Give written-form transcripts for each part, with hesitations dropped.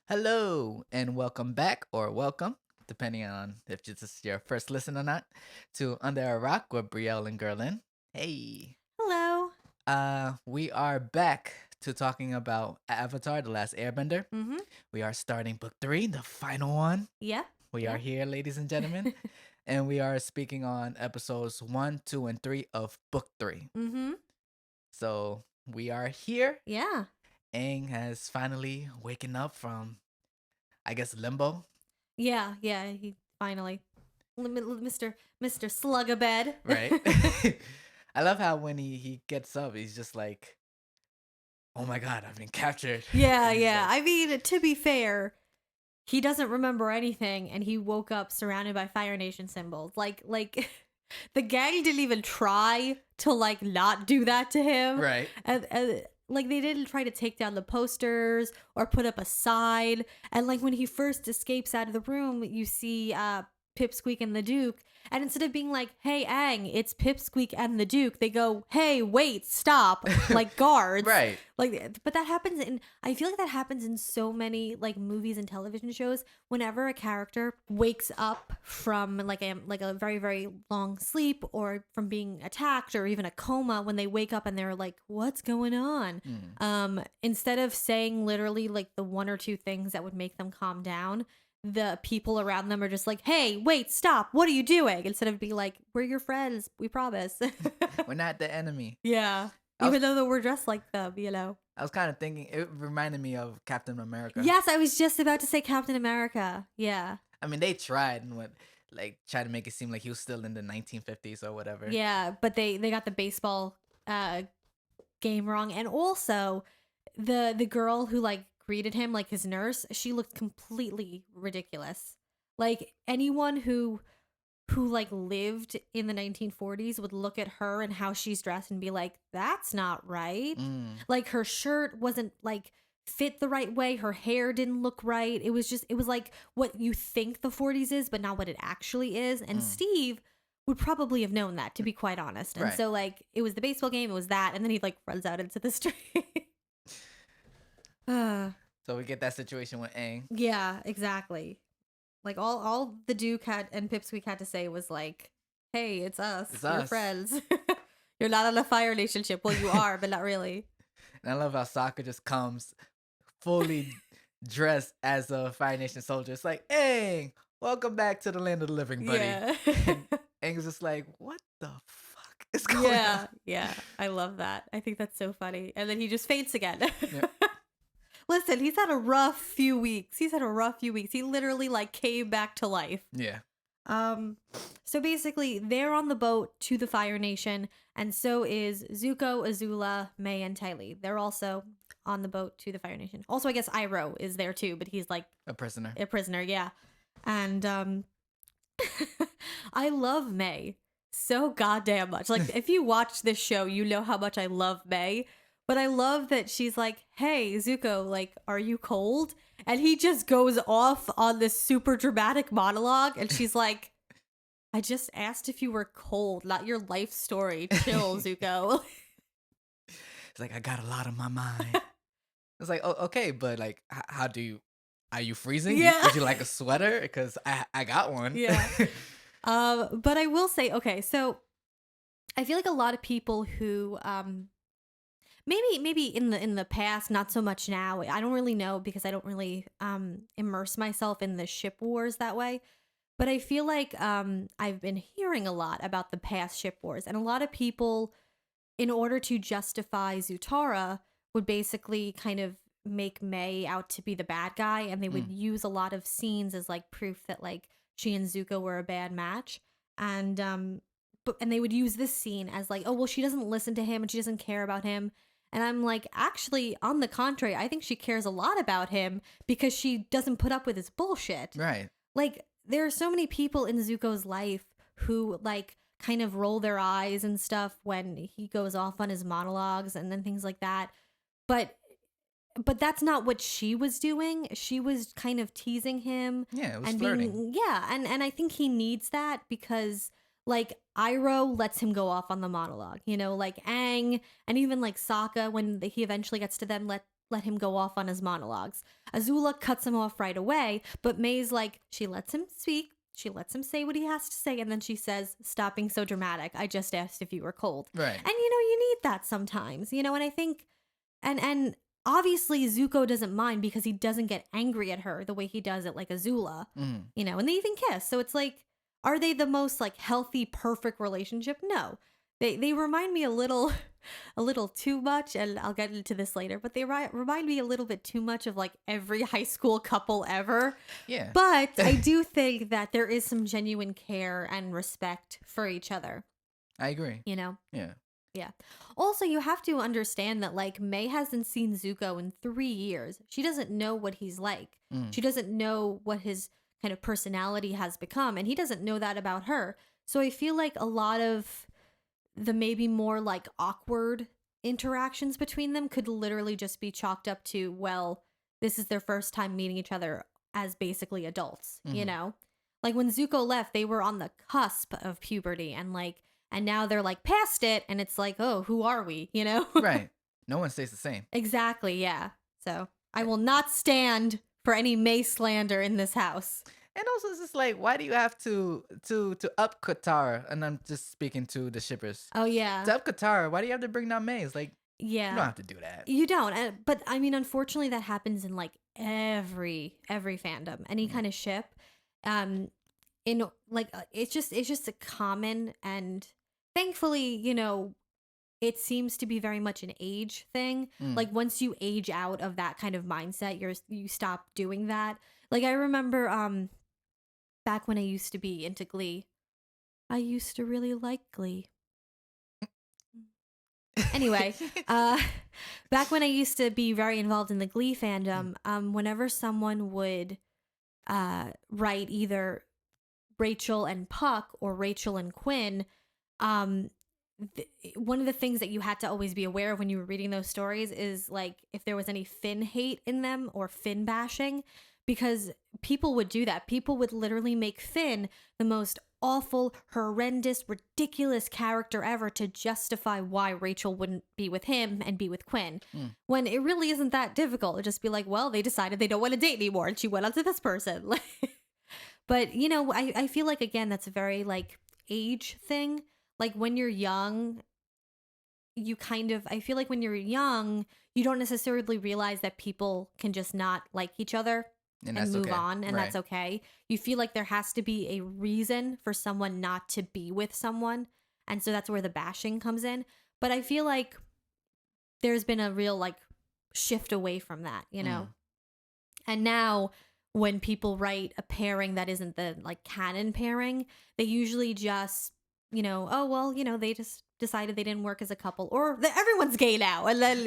Hello and welcome back or welcome, depending on if this is your first listen or not, to Under a Rock with Brielle and Guerlain. Hey. Hello. We are back to talking about Avatar, The Last Airbender. Mm-hmm. We are starting book 3, the final one. Yeah. We Yeah. are here, ladies and gentlemen, and we are speaking on episodes 1, 2, and 3 of book 3. Mm-hmm. So we are here. Yeah. Aang has finally waken up from, I guess, limbo. Yeah. Yeah. He finally, Mr. Slugabed. Right. I love how when he gets up, he's just like, "Oh my god, I've been captured." Yeah. And he's Yeah. like, I mean, to be fair, he doesn't remember anything, and he woke up surrounded by Fire Nation symbols. Like, the gang didn't even try to not do that to him. right. And like they didn't try to take down the posters or put up a sign. And like when he first escapes out of the room, you see Pipsqueak and the Duke. And instead of being like, "Hey, Aang, it's Pipsqueak and the Duke," they go, "Hey, wait, stop!" Like guards. Right. But that happens in. I feel like that happens in so many like movies and television shows. Whenever a character wakes up from like a very very long sleep or from being attacked or even a coma, when they wake up and they're like, "What's going on?" Instead of saying literally like the one or two things that would make them calm down, the people around them are just like, "Hey, wait, stop! What are you doing?" Instead of being like, "We're your friends, we promise." We're not the enemy. Yeah. I was, Even though we're dressed like them. I was kind of thinking it reminded me of Captain America. Yes, I was just about to say Captain America. Yeah. I mean, they tried and tried to make it seem like he was still in the 1950s or whatever. Yeah, but they got the baseball game wrong. And also the girl who like greeted him, like his nurse, she looked completely ridiculous. Like anyone who like lived in the 1940s would look at her and how she's dressed and be like, "That's not right." Like her shirt wasn't like fit the right way, her hair didn't look right. It was like what you think the 40s is but not what it actually is. And Steve would probably have known that, to be quite honest. And Right. so like it was the baseball game, it was that, and then he like runs out into the street. So we get that situation with Aang. Yeah, exactly. Like all the Duke had and Pipsqueak had to say was like, "Hey, it's us. It's You're us." friends. You're not on a fire relationship. Well, you are, but not really." And I love how Sokka just comes fully dressed as a Fire Nation soldier. It's like, "Aang, welcome back to the land of the living, buddy." Yeah. And Aang's just like, "What the fuck is going Yeah. on?" Yeah. I love that. I think that's so funny. And then he just faints again. Yep. Listen, he's had a rough few weeks. He literally like came back to life. Yeah. So basically they're on the boat to the Fire Nation, and so is Zuko, Azula, May, and Ty Lee. They're also on the boat to the Fire Nation. Also, I guess Iroh is there too, but he's like A prisoner. a prisoner, yeah. And I love May so goddamn much. Like if you watch this show, you know how much I love May. But I love that she's like, "Hey, Zuko, like, are you cold?" And he just goes off on this super dramatic monologue. And she's like, "I just asked if you were cold, not your life story. Chill, Zuko." It's like, I got a lot on my mind. It's like, oh, okay, but like, how do you, are you freezing? Yeah. Would you like a sweater? Because I got one. Yeah. But I will say, okay, so I feel like a lot of people who maybe in the past, not so much now. I don't really know because I don't really immerse myself in the ship wars that way. But I feel like I've been hearing a lot about the past ship wars, and a lot of people, in order to justify Zutara, would basically kind of make May out to be the bad guy, and they would use a lot of scenes as like proof that like she and Zuko were a bad match. And and they would use this scene as like, "Oh, well, she doesn't listen to him and she doesn't care about him." And I'm like, actually, on the contrary, I think she cares a lot about him because she doesn't put up with his bullshit. Right. Like, there are so many people in Zuko's life who like kind of roll their eyes and stuff when he goes off on his monologues and then things like that. But that's not what she was doing. She was kind of teasing him. Yeah, it was and flirting. and I think he needs that because like Iroh lets him go off on the monologue, like Aang and even like Sokka when he eventually gets to them let him go off on his monologues. Azula cuts him off right away, but May's like, she lets him speak. She lets him say what he has to say, and then she says, "Stop being so dramatic. I just asked if you were cold." Right. And you need that sometimes, and I think, and obviously Zuko doesn't mind because he doesn't get angry at her the way he does at like Azula, Mm. and they even kiss. So it's like, are they the most like healthy, perfect relationship? No. They remind me a little a little too much, and I'll get into this later, but they remind me a little bit too much of like every high school couple ever. Yeah. But I do think that there is some genuine care and respect for each other, I agree. you know? Yeah. Yeah. Also, you have to understand that like May hasn't seen Zuko in 3 years. She doesn't know what he's like. Mm. She doesn't know what his kind of personality has become, and he doesn't know that about her. So I feel like a lot of the maybe more like awkward interactions between them could literally just be chalked up to, well, this is their first time meeting each other as basically adults, Mhm. Like when Zuko left, they were on the cusp of puberty, and now they're like past it, and it's like, oh, who are we? Right. No one stays the same. Exactly, yeah. So I will not stand for any May slander in this house. And also, it's just like, why do you have to up Katara? And I'm just speaking to the shippers. Oh yeah. To up Katara, why do you have to bring down Maze? Like, you don't Yeah. have to do that. You don't, but I mean, unfortunately, that happens in like every fandom, any Mm. kind of ship. In like it's just a common, and thankfully, it seems to be very much an age thing. Mm. Like once you age out of that kind of mindset, you stop doing that. Like I remember, back when I used to be into Glee, I used to really like Glee. Anyway, uh, back when I used to be very involved in the Glee fandom, whenever someone would write either Rachel and Puck or Rachel and Quinn, um, one of the things that you had to always be aware of when you were reading those stories is like if there was any Finn hate in them or Finn bashing, because people would do that. People would literally make Finn the most awful, horrendous, ridiculous character ever to justify why Rachel wouldn't be with him and be with Quinn. Mm. When it really isn't that difficult. It'd just be like, well, they decided they don't want to date anymore, and she went on to this person. But I feel like again that's a very like age thing. Like when you're young, I feel like when you're young, you don't necessarily realize that people can just not like each other And and that's move okay. on, and Right. that's okay. You feel like there has to be a reason for someone not to be with someone, and so that's where the bashing comes in. But I feel like there's been a real like shift away from that. Mm. And now when people write a pairing that isn't the like canon pairing, they usually just, oh well, they just decided they didn't work as a couple, or that everyone's gay now, and then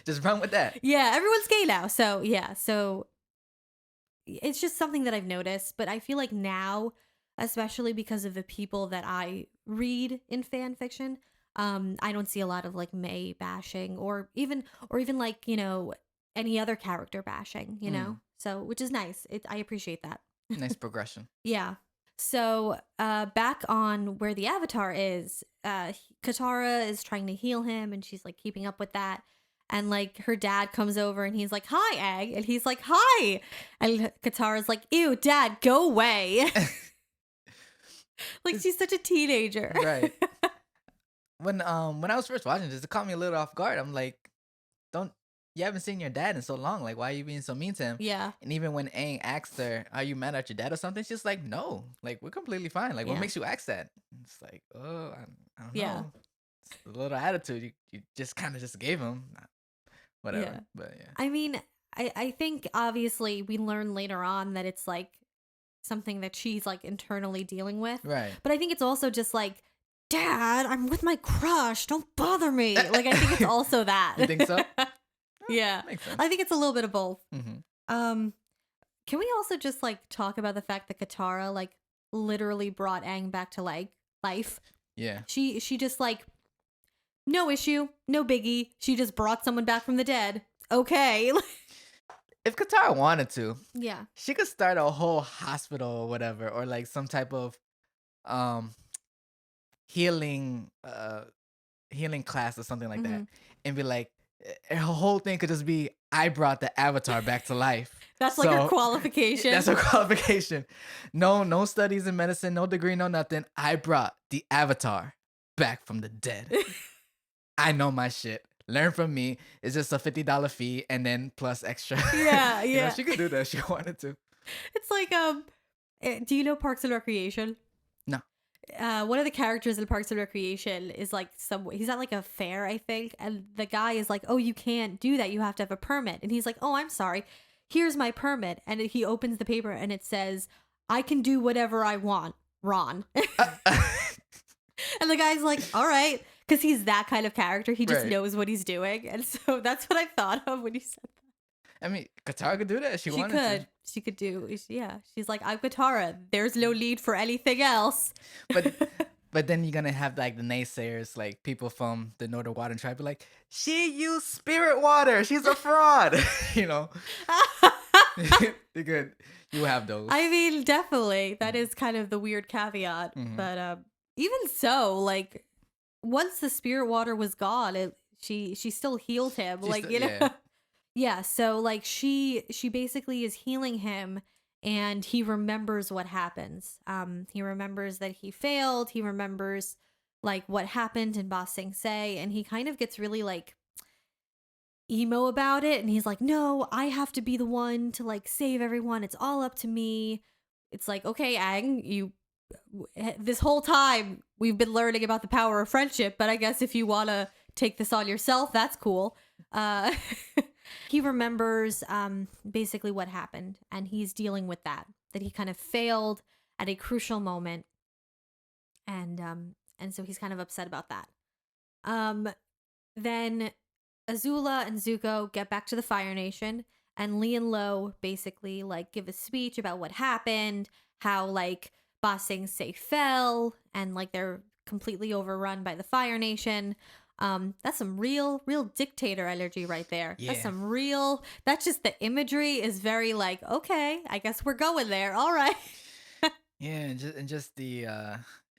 Just run with that. yeah, everyone's gay now. So yeah, so it's just something that I've noticed, but I feel like now, especially because of the people that I read in fan fiction, I don't see a lot of like May bashing, or even like any other character bashing. Mm. So which is nice. I appreciate that. Nice progression. Yeah. So back on where the Avatar is, Katara is trying to heal him, and she's like keeping up with that. And like her dad comes over and he's like, "Hi, Egg," and he's like, "Hi," and Katara's like, "Ew, Dad, go away." Like she's such a teenager. Right. When I was first watching this, it caught me a little off guard. I'm like, don't you haven't seen your dad in so long? Like, why are you being so mean to him? Yeah. And even when Aang asked her, "Are you mad at your dad or something?" She's like, "No, like we're completely fine. Like, what Yeah. makes you ask that?" It's like, oh, I don't Yeah. know. It's a little attitude you just kind of just gave him. Whatever. Yeah. But yeah. I mean, I think obviously we learn later on that it's like something that she's like internally dealing with. Right. But I think it's also just like, Dad, I'm with my crush. Don't bother me. Like I think it's also that. You think so? Yeah. Makes sense. I think it's a little bit of both. Mm-hmm. Can we also just like talk about the fact that Katara like literally brought Aang back to like life? Yeah. She just like, no issue, no biggie. She just brought someone back from the dead. Okay. If Katara wanted to, Yeah. she could start a whole hospital or whatever, or like some type of um healing healing class or something like that, Mhm. and be like, Her whole thing could just be, I brought the avatar back to life. That's like her So that's qualification. her qualification. No studies in medicine, no degree, no nothing. I brought the avatar back from the dead. I know my shit. Learn from me. It's just a $50 fee and then plus extra. Yeah, You know, yeah. she could do that if she wanted to. It's like do you know Parks and Recreation? No. One of the characters in Parks and Recreation is like he's at like a fair, I think, and the guy is like, "Oh, you can't do that. You have to have a permit." And he's like, "Oh, I'm sorry. Here's my permit." And he opens the paper and it says, "I can do whatever I want, Ron." And the guy's like, "All right," because he's that kind of character. He just Right. knows what he's doing, and so that's what I thought of when you said that. I mean, Katara could do that if she She wanted could. to. She could do. Yeah. She's like, "I'm Katara. There's no need for anything else." But but then you're gonna have like the naysayers, like people from the Northern Water tribe, be like, she used spirit water. She's a fraud. You know, you could. You have those. I mean, definitely. That is kind of the weird caveat. Mhm. But even so, like once the spirit water was gone, she still healed him. She Like, still- you know. yeah. Yeah, so like she basically is healing him and he remembers what happens. He remembers that he failed. He remembers like what happened in Ba Sing Se, and he kind of gets really like emo about it, and he's like, "No, I have to be the one to like save everyone. It's all up to me." It's like, "Okay, Aang, you this whole time we've been learning about the power of friendship, but I guess if you want to take this on yourself, that's cool." Uh he remembers basically what happened, and he's dealing with that he kind of failed at a crucial moment, and so he's kind of upset about that. Then Azula and Zuko get back to the Fire Nation, and Lee and Lo basically like give a speech about what happened, how like Ba Sing Se fell, and like they're completely overrun by the Fire Nation. That's some real dictator energy right there. Yeah. That's some real. That's just the imagery is very like, okay, I guess we're going there. All right. Yeah, and just the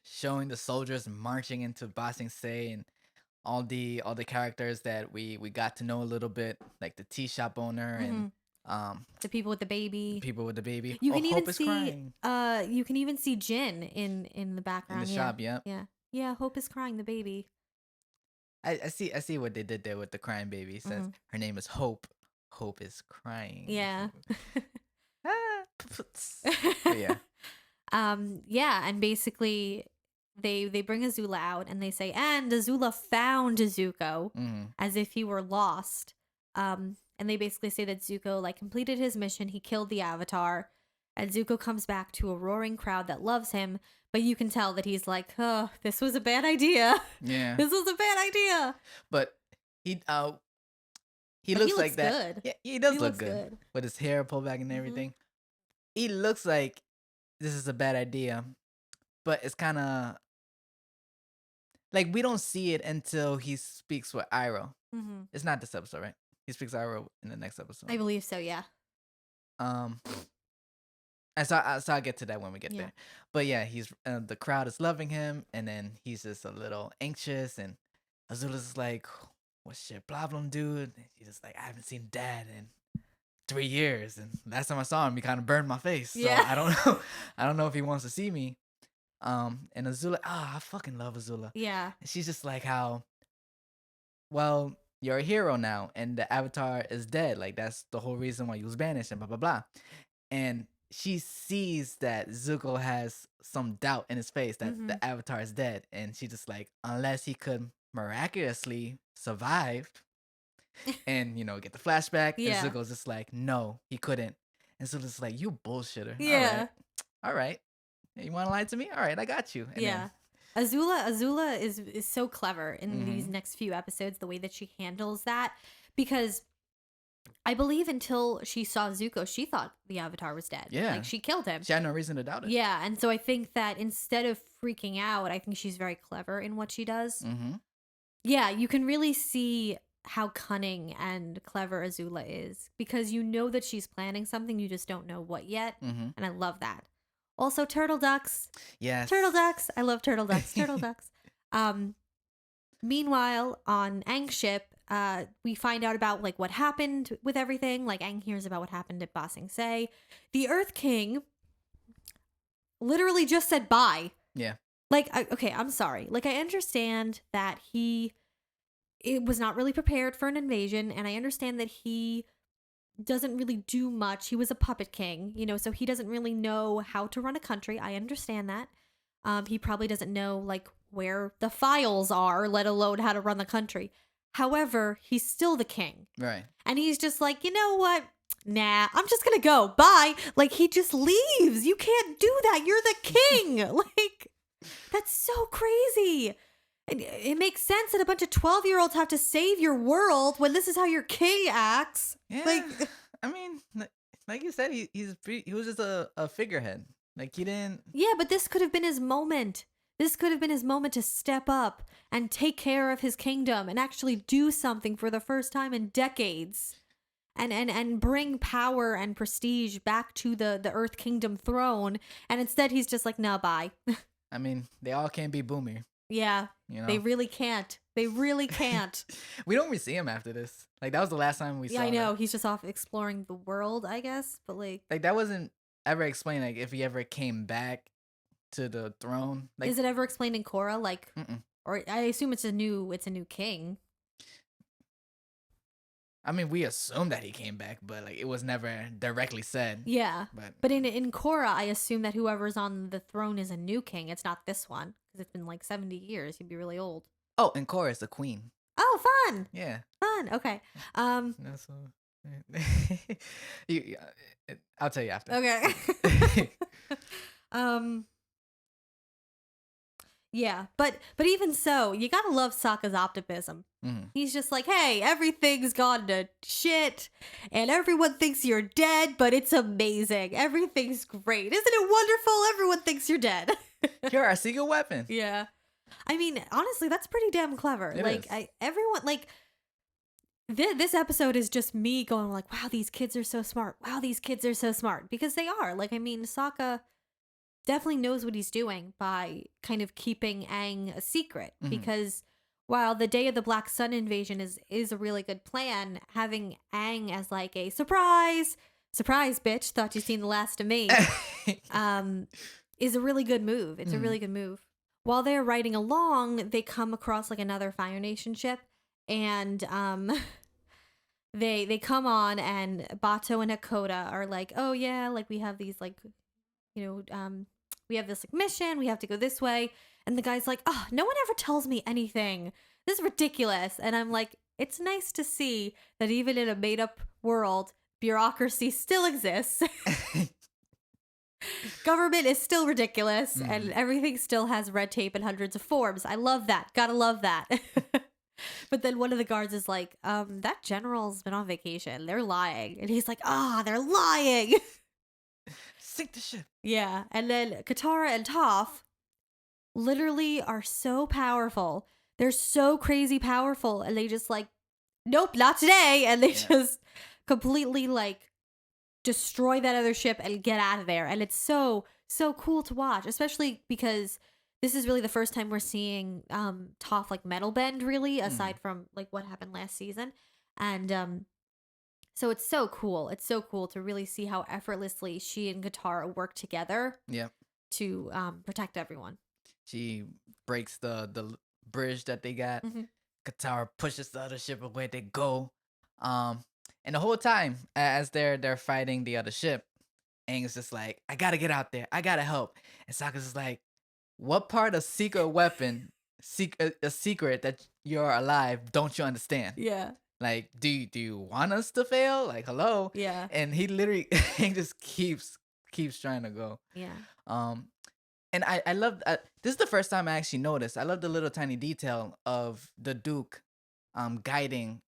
showing the soldiers marching into Ba Sing Se and all the characters that we got to know a little bit, like the tea shop owner and The people with the baby. people with the baby. You Oh, can Hope even is see crying you can even see Jin in the in background. the Yeah. shop. Yeah, Yeah. Yeah, Hope is crying, the baby. I see what they did there with the crying baby. It says her name is Hope. Hope is crying. Yeah. Ah, but yeah. Yeah, and basically they bring Azula out and they say, and Azula found Zuko Mhm. as if he were lost. And they basically say that Zuko like completed his mission, he killed the Avatar, and Zuko comes back to a roaring crowd that loves him, but you can tell that he's like, oh, this was a bad idea. Yeah, This was a bad idea. but he But he looks looks like that. good. Yeah, he does He look looks good good. with his hair pulled back and Mhm. everything. He looks like this is a bad idea, but it's kind of like we don't see it until he speaks with Iroh. Mhm. It's not this episode, right? He speaks to Iroh in the next episode. I believe so, yeah. Um, so I'll get to that when we get Yeah. there. But yeah, he's the crowd is loving him, and then he's just a little anxious, and Azula's like, "What's your problem, dude?" And he's just like, "I haven't seen Dad in 3 years, and last time I saw him, he kind of burned my face. So Yeah. I don't know, I don't know if he wants to see me." And Azula, I fucking love Azula. Yeah. And she's just like, how, well, you're a hero now, and the Avatar is dead. Like that's the whole reason why you was banished, and blah blah blah. And she sees that Zuko has some doubt in his face that Mhm. the Avatar is dead, and she's just like, unless he could miraculously survive and get the flashback, Yeah. and Zuko's just like, no, he couldn't. And Zuko's like, you bullshitter. Yeah. All right. You want to lie to me? All right, I got you. And Yeah. Azula is so clever in these Mhm. next few episodes, the way that she handles that, because I believe until she saw Zuko, she thought the Avatar was dead. Yeah. Like she killed him. she had no reason to doubt it. Yeah, and so I think that instead of freaking out, I think she's very clever in what she does. Mm-hmm. Yeah, you can really see how cunning and clever Azula is, because you know that she's planning something, you just don't know what yet, Mm-hmm. and I love that. Also, turtle ducks. Yes. Turtle ducks. I love turtle ducks. Turtle ducks. Meanwhile, on Aang's ship, we find out about like what happened with everything. Like Aang hears about what happened at Ba Sing Se. The Earth King literally just said bye. Yeah. Like, okay, I'm sorry. Like, I understand that it was not really prepared for an invasion, and I understand that he doesn't really do much. He was a puppet king, so he doesn't really know how to run a country. I understand that. He probably doesn't know like where the files are, let alone how to run the country. However, he's still the king. Right. And he's just like, you know what? Nah, I'm just gonna go. Bye. Like, he just leaves. You can't do that. You're the king. Like, that's so crazy. It makes sense that a bunch of 12-year-olds have to save your world when this is how your king acts. Yeah. Like, I mean, like you said, he was just a figurehead. Like, he didn't. yeah, but this could have been his moment. This could have been his moment to step up and take care of his kingdom and actually do something for the first time in decades. And bring power and prestige back to the Earth Kingdom throne. And instead he's just like, nah, bye. I mean, they all can't be Boomer. Yeah. They really can't. They really can't. We don't really see him after this. Like, that was the last time we saw him. Yeah, I know. He's just off exploring the world, I guess. But like that wasn't ever explained, like, if he ever came back to the throne. Like, is it ever explained in Korra? Like, mm-mm. or I assume it's a new king. I mean, we assume that he came back, but like, it was never directly said. Yeah. But in Korra, I assume that whoever's on the throne is a new king. It's not this one. Because it's been like 70 years. He'd be really old. oh, and Korra is the queen. Oh, fun. Yeah. Fun. Okay. That's so. I'll tell you after. Okay. Yeah, but even so, you gotta love Sokka's optimism. Mm-hmm. He's just like, hey, everything's gone to shit, and everyone thinks you're dead, but it's amazing. Everything's great. Isn't it wonderful? Everyone thinks you're dead. You're our secret weapon. Yeah. I mean, honestly, that's pretty damn clever. It like, is. Everyone, like, this episode is just me going like, wow, these kids are so smart. Wow, these kids are so smart. Because they are. Like, I mean, Sokka definitely knows what he's doing by kind of keeping Aang a secret. Mm-hmm. Because while the Day of the Black Sun invasion is a really good plan, having Aang as like a surprise, bitch, thought you seen the last of me, is a really good move. It's a really good move. While they're riding along, they come across like another Fire Nation ship, and they come on, and Bato and Hakoda are like, oh yeah, like we have these like, we have this like mission, we have to go this way, and the guy's like, oh, no one ever tells me anything. This is ridiculous. And I'm like, it's nice to see that even in a made up world, bureaucracy still exists. Government is still ridiculous, and everything still has red tape and hundreds of forms. I love that. Gotta love that. But then one of the guards is like, that general's been on vacation. They're lying. And he's like, they're lying. Sink the ship. Yeah. And then Katara and Toph literally are so powerful. They're so crazy powerful. And they just like, nope, not today. And they just completely like destroy that other ship and get out of there. And it's so cool to watch, especially because this is really the first time we're seeing Toph like metal bend, really, aside from like what happened last season. And so it's so cool. It's so cool to really see how effortlessly she and Katara work together to protect everyone. She breaks the bridge that they got. Katara pushes the other ship away. They go. And the whole time, as they're fighting the other ship, Aang is just like, I gotta get out there. I gotta help. And Sokka's just like, what part of secret weapon, a secret that you're alive, don't you understand? Yeah. Like, do you want us to fail? Like, hello? Yeah. And he literally he just keeps trying to go. Yeah. And I love this is the first time I actually noticed. I love the little tiny detail of the Duke guiding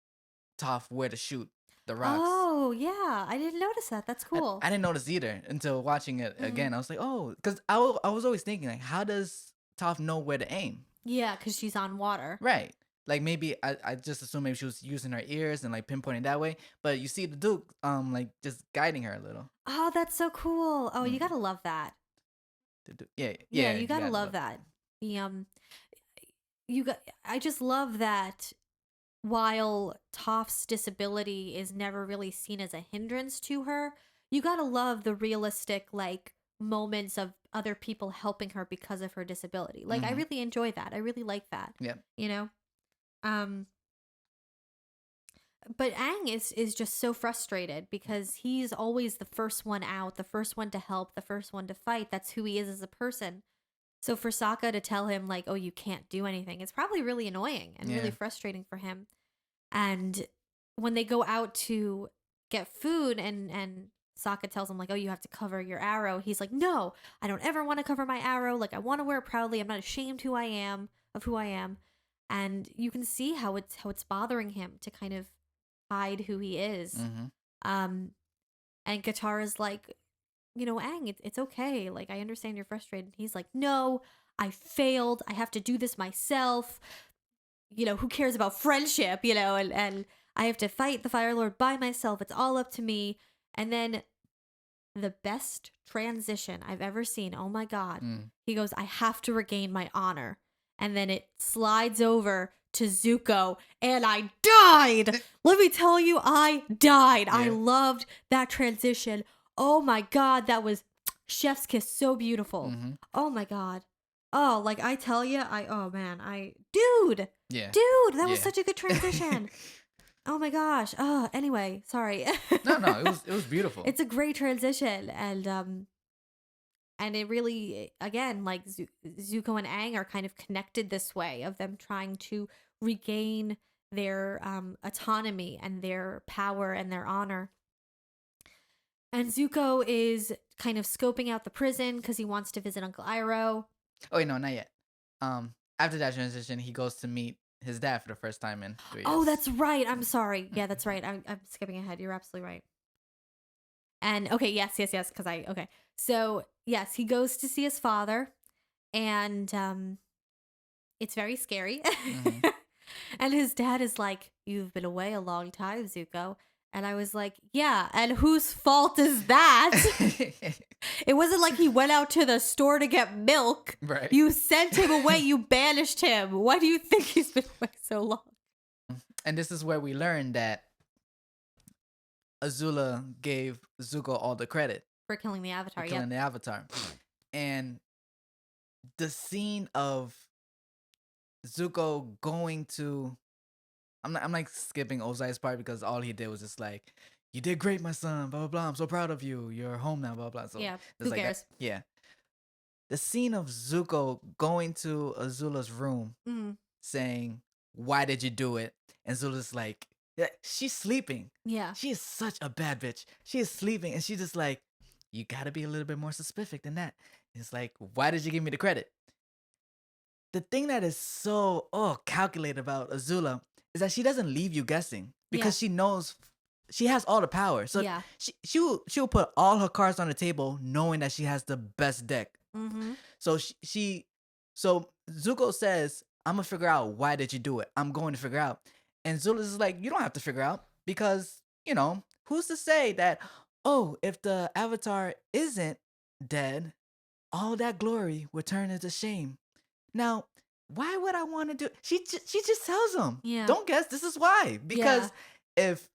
Toph where to shoot the rocks. Oh, yeah. I didn't notice that. That's cool. I didn't notice either until watching it again. I was like, oh, because I was always thinking, like, how does Toph know where to aim? Yeah, because she's on water. Right. Like, maybe I just assumed maybe she was using her ears and like pinpointing that way. But you see the Duke like just guiding her a little. Oh, that's so cool. Oh, you gotta love that. Yeah, you gotta love that. I just love that while Toph's disability is never really seen as a hindrance to her, you gotta love the realistic, like, moments of other people helping her because of her disability. Like, I Mm-hmm. really enjoy that. I really like that. Yep. You know? Um, but Aang is just so frustrated because he's always the first one out, the first one to help, the first one to fight. That's who he is as a person. So for Sokka to tell him like, "Oh, you can't do anything," it's probably really annoying and really Yeah. frustrating for him. And when they go out to get food and Sokka tells him like, "Oh, you have to cover your arrow." He's like, "No, I don't ever want to cover my arrow. Like I want to wear it proudly. I'm not ashamed who I am." And you can see how it's bothering him to kind of hide who he is. Mm-hmm. Um and Katara's like, Aang, it's okay. Like, I understand you're frustrated. He's like, no, I failed. I have to do this myself. Who cares about friendship, and I have to fight the Fire Lord by myself. It's all up to me. And then the best transition I've ever seen. Oh my God. Mm. He goes, I have to regain my honor. And then it slides over to Zuko, and I died. Let me tell you, I died. I Yeah. loved that transition. Oh my God, that was chef's kiss, so beautiful. Mm-hmm. Oh my God. Oh, like I tell you, dude, Yeah. that was Yeah. such a good transition. Oh my gosh. Oh, anyway, sorry. No, it was beautiful. It's a great transition, and it really, again, like Zuko and Aang are kind of connected this way of them trying to regain their autonomy and their power and their honor. And Zuko is kind of scoping out the prison because he wants to visit Uncle Iroh. Oh wait, no, not yet. After that transition, he goes to meet his dad for the first time in 3 years. Oh, that's right. I'm sorry. Yeah, that's right. I'm skipping ahead. You're absolutely right. And okay, yes, because okay. So yes, he goes to see his father, and it's very scary. Mhm. And his dad is like, "You've been away a long time, Zuko." And I was like, "Yeah, and whose fault is that?" It wasn't like he went out to the store to get milk. Right. You sent him away. You banished him. Why do you think he's been away so long? And this is where we learned that Azula gave Zuko all the credit For killing the for Avatar, killing yep. the Avatar. And the scene of Zuko going to I'm like skipping Ozai's part because all he did was just like, "You did great, my son, blah blah blah. I'm so proud of you. You're home now, blah blah." So Yeah, it's who like cares? yeah. The scene of Zuko going to Azula's room Mm, saying, "Why did you do it?" And Zula's like, "Yeah, she's sleeping. yeah. She is such a bad bitch. She is sleeping." And she's just like, "You gotta be a little bit more specific than that." And it's like, "Why did you give me the credit?" The thing that is so calculated about Azula is that she doesn't leave you guessing because she knows she has all the power. So Yeah. she'll put all her cards on the table knowing that she has the best deck. Mm-hmm. So so Zuko says, "I'm gonna figure out why did you do it. I'm going to figure out." And Zula's is like, "You don't have to figure out because who's to say that? Oh, if the Avatar isn't dead, all that glory would turn into shame. Now, why would I want to do?" She just tells him, Yeah. "Don't guess. This is why. Because if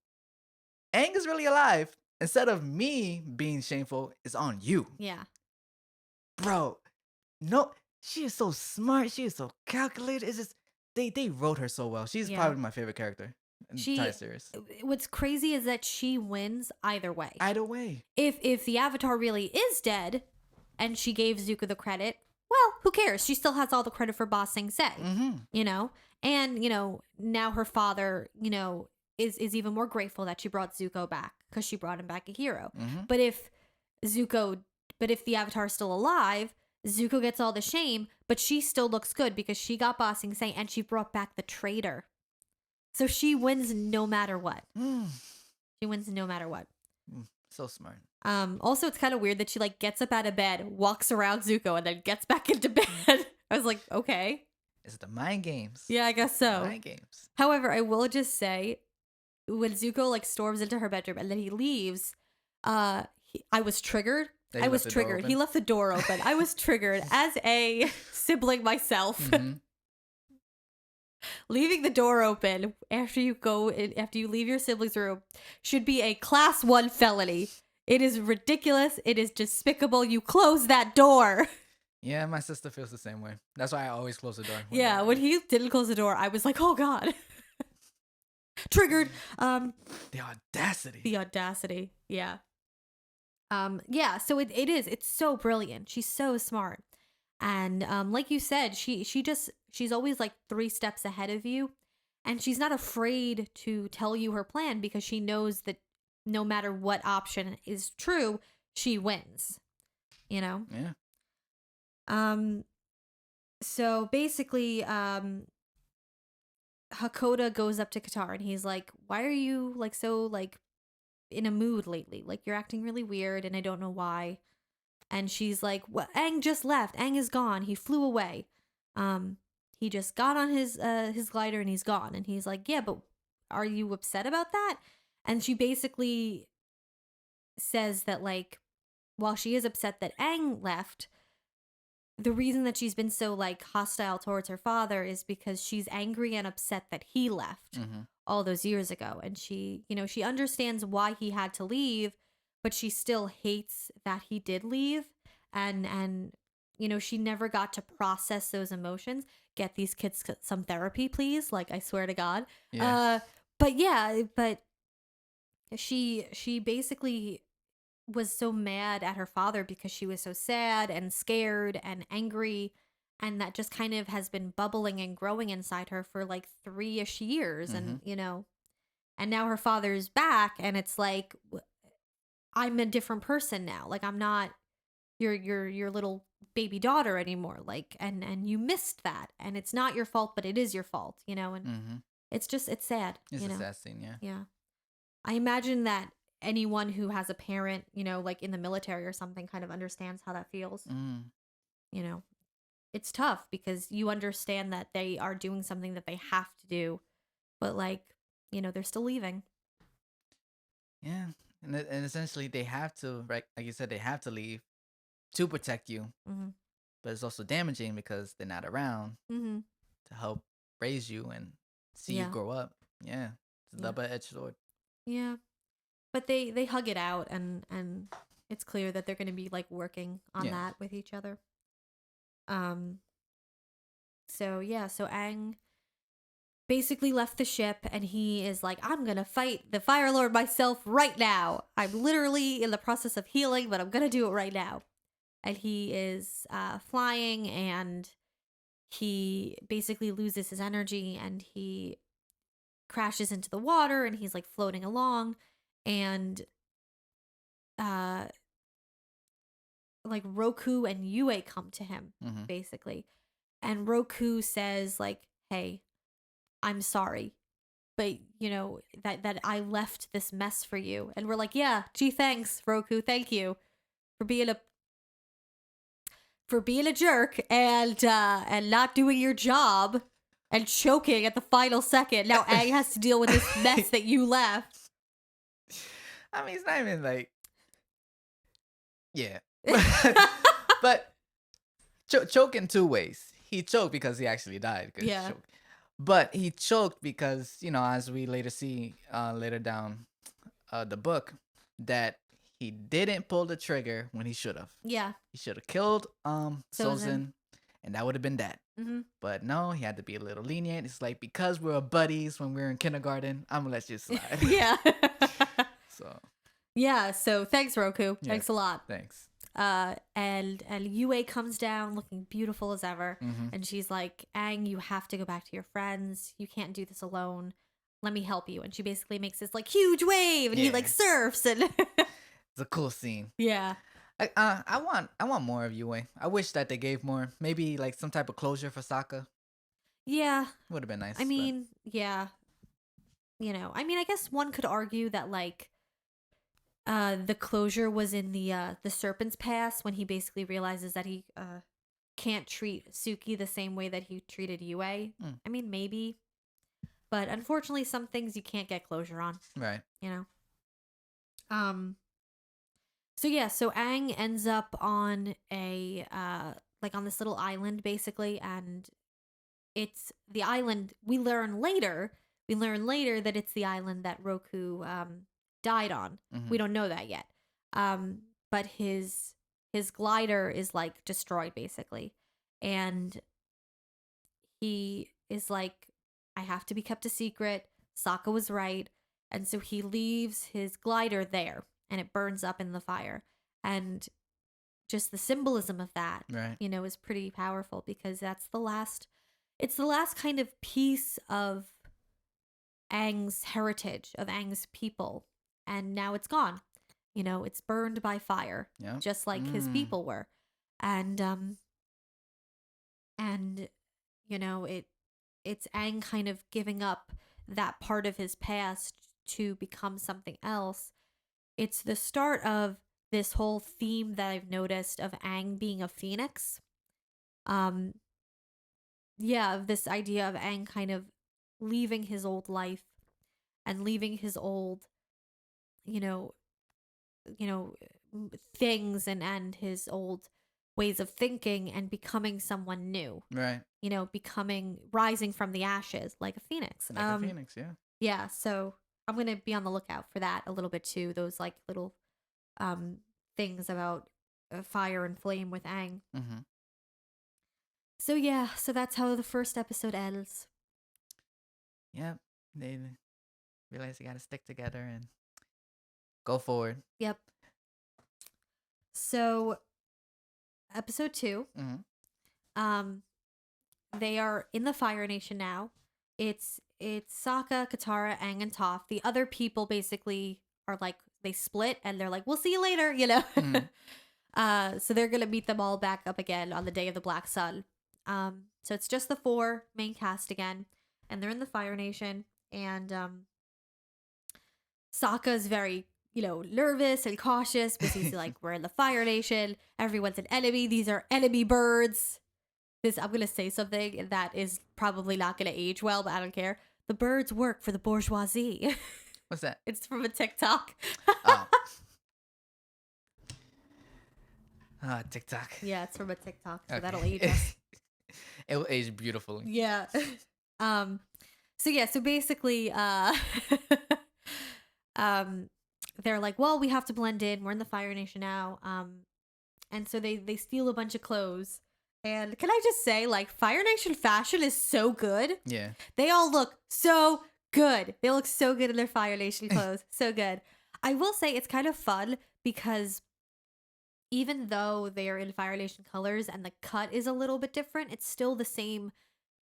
Aang is really alive, instead of me being shameful, it's on you, Yeah. bro." No, she is so smart. She is so calculated. It's just they wrote her so well. She's Yeah. probably my favorite character in the entire series. What's crazy is that she wins either way. Either way. If the Avatar really is dead, and she gave Zuko the credit, well, who cares? She still has all the credit for Ba Sing Se. Mm-hmm. And now her father, is even more grateful that she brought Zuko back because she brought him back a hero. Mm-hmm. But if the Avatar is still alive, Zuko gets all the shame, but she still looks good because she got Ba Sing Se and she brought back the traitor. So she wins no matter what. She wins no matter what. So smart. Also, it's kind of weird that she like gets up out of bed, walks around Zuko, and then gets back into bed. I was like, okay. It's the mind games. Yeah, I guess so. Mind games. However, I will just say, when Zuko like storms into her bedroom and then he leaves, I was triggered. I was triggered. He left the door open. I was triggered as a sibling myself. Mm-hmm. Leaving the door open after you leave your sibling's room should be a class 1 felony. It is ridiculous. It is despicable. You close that door. Yeah, my sister feels the same way. That's why I always close the door. Yeah, when he didn't close the door, I was like, oh God. Triggered. The audacity. The audacity. Yeah. Yeah, so it's so brilliant. She's so smart. And like you said, she's always like 3 steps ahead of you, and she's not afraid to tell you her plan because she knows that no matter what option is true, she wins. You know? Yeah. So basically Hakoda goes up to Qatar and he's like, "Why are you like so like in a mood lately? Like you're acting really weird and I don't know why." And she's like, "Well, Aang just left. Aang is gone. He flew away. He just got on his glider and he's gone." And he's like, "Yeah, but are you upset about that?" And she basically says that like while she is upset that Aang left, the reason that she's been so like hostile towards her father is because she's angry and upset that he left all those years ago. And she, she understands why he had to leave, but she still hates that he did leave. And she never got to process those emotions. Get these kids some therapy, please. Like, I swear to God. Yeah. But she basically was so mad at her father because she was so sad and scared and angry, and that just kind of has been bubbling and growing inside her for like 3-ish years. And and now her father's back, and it's like, I'm a different person now. Like, I'm not your little baby daughter anymore. Like, and you missed that, and it's not your fault, but it is your fault, and it's sad. It's a sad scene. Yeah. I imagine that anyone who has a parent, like in the military or something, kind of understands how that feels. It's tough because you understand that they are doing something that they have to do, but like, they're still leaving. Yeah. And essentially they have to, right? Like you said, they have to leave to protect you. But it's also damaging because they're not around to help raise you and see you grow up. Yeah. It's a double-edged sword. Yeah. But they hug it out, and it's clear that they're going to be like working on that with each other. So Aang basically left the ship, and he is like, "I'm going to fight the Fire Lord myself right now. I'm literally in the process of healing, but I'm going to do it right now." And he is flying, and he basically loses his energy, and he crashes into the water, and he's like floating along. And like Roku and Yue come to him basically, and Roku says like, "Hey, I'm sorry, but that I left this mess for you." And we're like, "Yeah, gee, thanks, Roku, thank you for being a jerk and not doing your job and choking at the final second. Now Aang has to deal with this mess that you left." I mean, it's not even like, yeah, but choke in 2 ways. He choked because he actually died. Yeah. But he choked because, as we later see later down the book, that he didn't pull the trigger when he should have. Yeah. He should have killed Sozin, and that would have been that. But no, he had to be a little lenient. It's like, because we were buddies when we were in kindergarten, I'm going to let you slide. Yeah. So. Yeah, so thanks, Roku. Yeah, thanks a lot. Thanks. And Yue comes down looking beautiful as ever, and she's like, "Aang, you have to go back to your friends. You can't do this alone. Let me help you." And she basically makes this like huge wave, and he like surfs, and it's a cool scene. Yeah. I want more of Yue. I wish that they gave more. Maybe like some type of closure for Sokka. Yeah. Would have been nice. I mean, yeah. I guess one could argue that like the closure was in the Serpent's Pass, when he basically realizes that he can't treat Suki the same way that he treated Yue. I mean, maybe. But unfortunately, some things you can't get closure on. Right. So Aang ends up on a like on this little island basically, and it's the island. We learn later that it's the island that Roku died on. Mm-hmm. We don't know that yet. But his glider is like destroyed basically, and he is like, I have to be kept a secret. Sokka was right. And so he leaves his glider there and it burns up in the fire. And just the symbolism of that, Right. is pretty powerful because it's the last kind of piece of Aang's heritage, of Aang's people. And now it's gone. It's burned by fire, Yeah. just like his people were. And it's Aang kind of giving up that part of his past to become something else. It's the start of this whole theme that I've noticed of Aang being a phoenix. Of this idea of Aang kind of leaving his old life and leaving his old, you know, things and his old ways of thinking and becoming someone new. Right. Rising from the ashes like a phoenix. Like a phoenix, yeah. Yeah, so I'm going to be on the lookout for that a little bit too. Those like little things about fire and flame with Aang. Mm-hmm. So that's how the first episode ends. Yep. They realize they got to stick together and go forward. Yep. So episode 2. Mm-hmm. They are in the Fire Nation now. It's Sokka, Katara, Aang, and Toph. The other people basically are like, they split and they're like, we'll see you later, Mm-hmm. So they're gonna meet them all back up again on the day of the Black Sun. So it's just the 4 main cast again, and they're in the Fire Nation, and Sokka's very nervous and cautious because he's like, we're in the Fire Nation, everyone's an enemy, these are enemy birds. I'm gonna say something that is probably not gonna age well, but I don't care. The birds work for the bourgeoisie. What's that? It's from a TikTok. Oh. TikTok. Yeah, it's from a TikTok, so Okay. that'll age us. It will age beautifully. Yeah. So basically, they're like, well, we have to blend in. We're in the Fire Nation now. And so they steal a bunch of clothes. And can I just say, like, Fire Nation fashion is so good. Yeah. They all look so good. They look so good in their Fire Nation clothes. So good. I will say it's kind of fun because even though they are in Fire Nation colors and the cut is a little bit different, it's still the same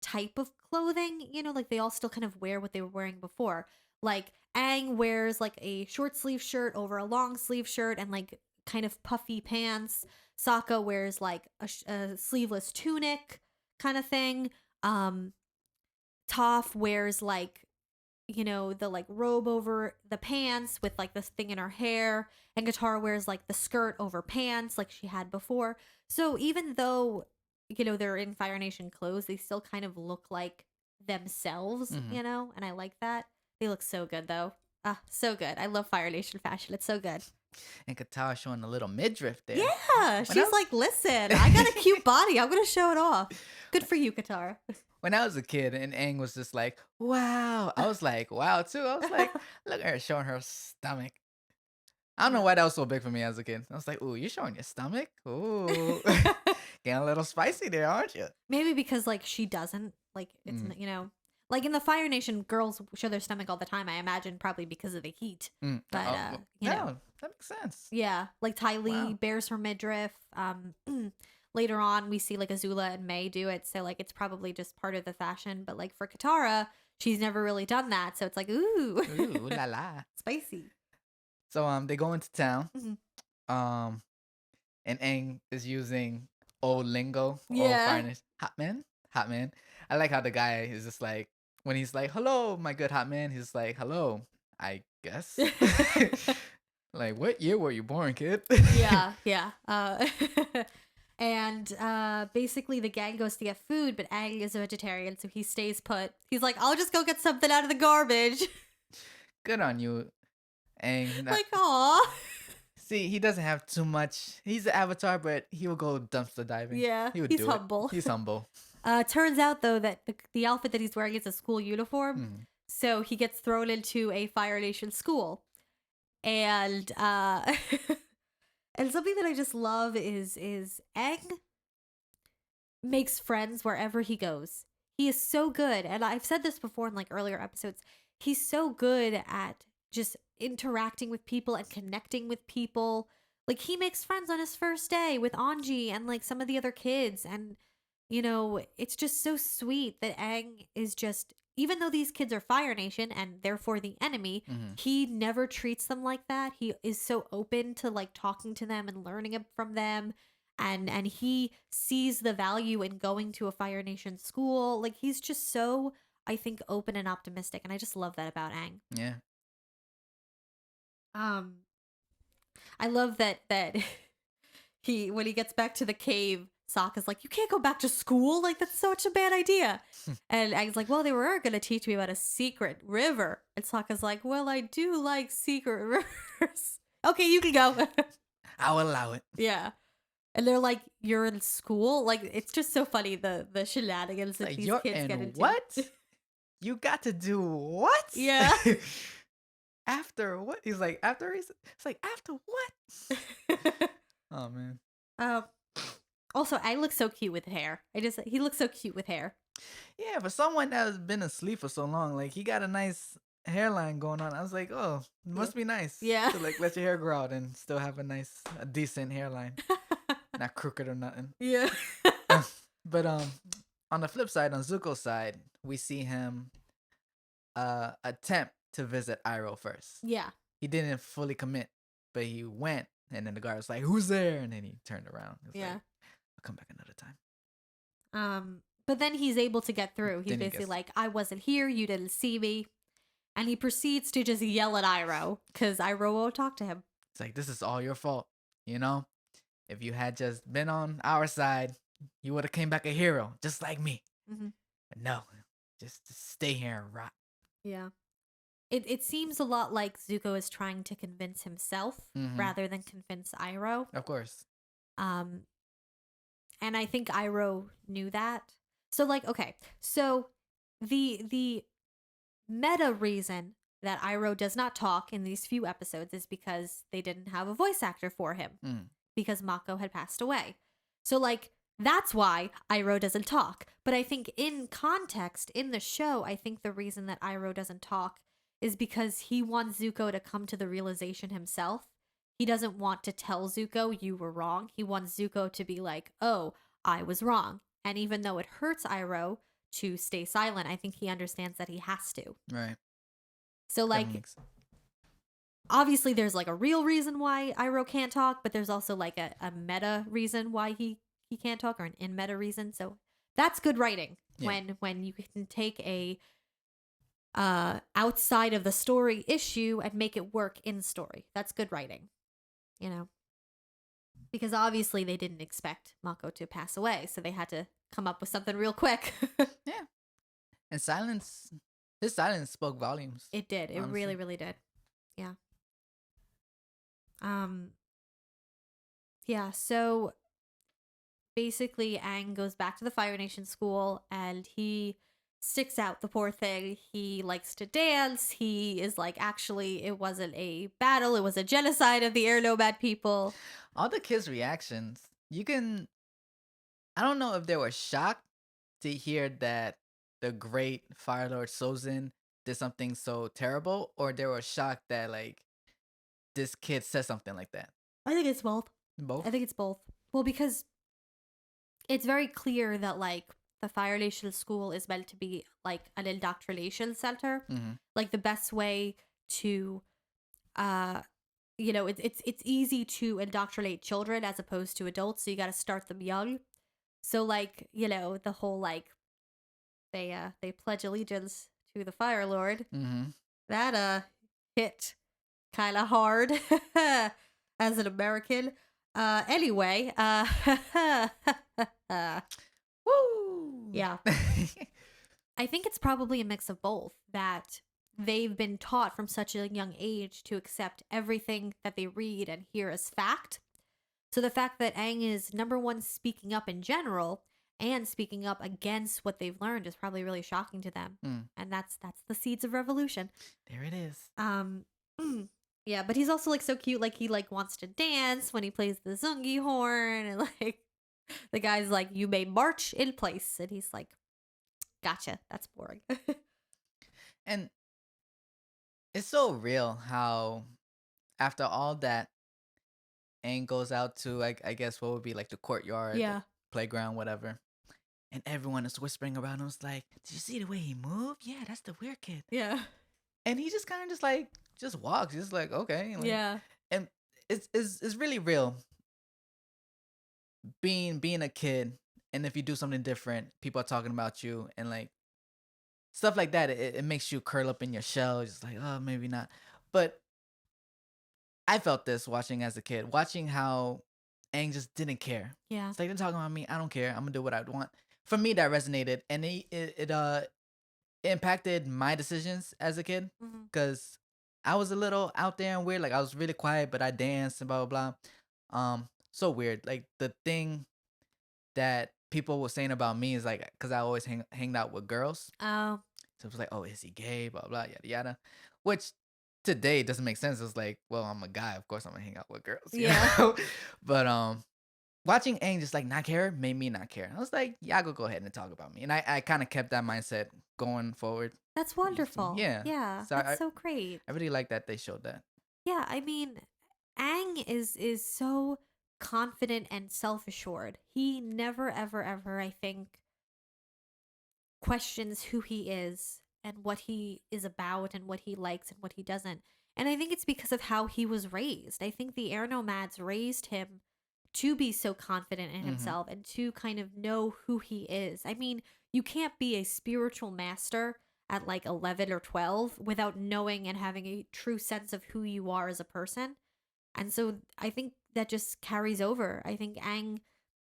type of clothing. Like they all still kind of wear what they were wearing before. Like Aang wears like a short sleeve shirt over a long sleeve shirt and like kind of puffy pants. Sokka wears like a sleeveless tunic kind of thing. Toph wears like, the like robe over the pants with like this thing in her hair. And Katara wears like the skirt over pants like she had before. So even though, they're in Fire Nation clothes, they still kind of look like themselves, Mhm. And I like that. They look so good though. So good. I love Fire Nation fashion. It's so good. And Katara showing a little midriff there. Yeah. She's like, listen, I got a cute body. I'm going to show it off. Good for you, Katara. When I was a kid and Aang was just like, wow. I was like, wow, too. I was like, look at her showing her stomach. I don't know why that was so big for me as a kid. I was like, ooh, you're showing your stomach? Ooh. Getting a little spicy there, aren't you? Maybe because like she doesn't like it's like in the Fire Nation, girls show their stomach all the time. I imagine probably because of the heat. But that makes sense. Yeah, like Ty Lee Wow. bears her midriff. Later on, we see like Azula and May do it, so like it's probably just part of the fashion. But like for Katara, she's never really done that, so it's like ooh, Ooh, la la. spicy. So they go into town. Mhm. And Aang is using old lingo. Yeah. Old finest. Hot man. I like how the guy is just like, when he's like, hello, my good hot man, he's like, hello, I guess. Like, what year were you born, kid? Yeah. And basically the gang goes to get food, but Aang is a vegetarian, so he stays put. He's like, I'll just go get something out of the garbage. Good on you, Aang. Like, aw. See, he doesn't have too much. He's an avatar, but he will go dumpster diving. Yeah, he would he's do humble. It. He's humble. Turns out though that the outfit that he's wearing is a school uniform, Mhm. so he gets thrown into a Fire Nation school, and and something that I just love is Aang makes friends wherever he goes. He is so good, and I've said this before in like earlier episodes. He's so good at just interacting with people and connecting with people. Like he makes friends on his first day with Anji and like some of the other kids, and it's just so sweet that Aang is just, even though these kids are Fire Nation and therefore the enemy, Mhm. he never treats them like that. He is so open to like talking to them and learning from them, and he sees the value in going to a Fire Nation school. Like he's just so, I think, open and optimistic, and I just love that about Aang. Yeah. Um, I love that he, when he gets back to the cave, Sokka's like, "You can't go back to school. Like that's such a bad idea." And Aang's like, "Well, they were gonna teach me about a secret river." And Sokka's like, "Well, I do like secret rivers." Okay, you can go. I will allow it. Yeah. And they're like, "You're in school?" Like it's just so funny the shenanigans that Like, these you're kids get in into. what? You got to do what? Yeah. After what? He's like, after he's it's like, after what? Oh man. um Also, I look so cute with hair. He looks so cute with hair. Yeah, for someone that has been asleep for so long, like he got a nice hairline going on. I was like, oh, it must be nice. Yeah. To like let your hair grow out and still have a decent hairline. Not crooked or nothing. Yeah. But on the flip side, on Zuko's side, we see him attempt to visit Iroh first. Yeah. He didn't fully commit, but he went, and then the guard was like, "Who's there?" And then he turned around. He was Yeah. like, "I'll come back another time." But then he's able to get through. He's Then he basically gets- like, "I wasn't here, you didn't see me." And he proceeds to just yell at Iroh because Iroh won't talk to him. It's like, this is all your fault. You know, if you had just been on our side, you would have came back a hero, just like me. Mm-hmm. But no, just stay here and rot. Yeah. It seems a lot like Zuko is trying to convince himself Mhm. rather than convince Iroh. Of course. And I think Iroh knew that. So like, okay, so the meta reason that Iroh does not talk in these few episodes is because they didn't have a voice actor for him Mm. because Mako had passed away. So like that's why Iroh doesn't talk. But I think in context in the show, I think the reason that Iroh doesn't talk is because he wants Zuko to come to the realization himself. He doesn't want to tell Zuko you were wrong. He wants Zuko to be like, "Oh, I was wrong." And even though it hurts Iroh to stay silent, I think he understands that he has to. Right. So That like makes- obviously there's like a real reason why Iroh can't talk, but there's also like a meta reason why he can't talk, or an in meta reason. So that's good writing. Yeah. When you can take a outside of the story issue and make it work in story. That's good writing. Because obviously they didn't expect Mako to pass away, so they had to come up with something real quick. Yeah. And his silence spoke volumes. It did. It Honestly. really, really did. Yeah. Yeah, so basically Aang goes back to the Fire Nation school and he sticks out, the poor thing. He likes to dance. He is like, actually, it wasn't a battle, it was a genocide of the Air Nomad people. All the kids' reactions, I don't know if they were shocked to hear that the great Fire Lord Sozin did something so terrible, or they were shocked that like this kid said something like that. I think it's both. Both. I think it's both. Well, because it's very clear that like the Fire Nation school is meant to be like an indoctrination center. Mhm. Like the best way to it's easy to indoctrinate children as opposed to adults, so you got to start them young. So like, the whole like they pledge allegiance to the Fire Lord. Mhm. That hit kind of hard as an American. Anyway, Woo. yeah. I think it's probably a mix of both, that they've been taught from such a young age to accept everything that they read and hear as fact. So the fact that Aang is, number one, speaking up in general, and speaking up against what they've learned is probably really shocking to them. Mm, And that's the seeds of revolution. there it is. Um, yeah, but he's also like so cute. Like he like wants to dance when he plays the zungi horn, and like the guy's like, "You may march in place," and he's like, "Gotcha, that's boring." And it's so real how after all that, Aang goes out to like I guess what would be like the courtyard, the Yeah, playground, whatever. And everyone is whispering around him. It's like, did you see the way he moved? Yeah, that's the weird kid. yeah, And he just kind of just like just walks. Just like okay, like, yeah, and it's really real being a kid. And if you do something different, people are talking about you and like stuff like that. It makes you curl up in your shell. Just like oh maybe not. But I felt this watching as a kid, watching how Aang just didn't care. yeah. It's like they're talking about me. I don't care. I'm gonna do what I want. For me, that resonated, and it impacted my decisions as a kid Mhm. because I was a little out there and weird. Like I was really quiet, but I danced and blah blah blah. So weird. Like the thing that people were saying about me is like because I always hanged out with girls. Oh, So it was like, oh, is he gay? Blah blah yada yada. Which today doesn't make sense. It's like, well, I'm a guy. Of course, I'm gonna hang out with girls. You yeah. know? But watching Aang just like not care made me not care. I was like, y'all go ahead and talk about me, and I kind of kept that mindset going forward. That's You see? wonderful. Yeah. Yeah, So that's so great. I really like that they showed that. Yeah, I mean, Aang is so confident and self-assured. He never ever ever I think questions who he is and what he is about and what he likes and what he doesn't. And I think it's because of how he was raised. I think the air nomads raised him to be so confident in Hmm. himself and to kind of know who he is. I mean, you can't be a spiritual master at like 11 or 12 without knowing and having a true sense of who you are as a person. And so I think that just carries over. I think Aang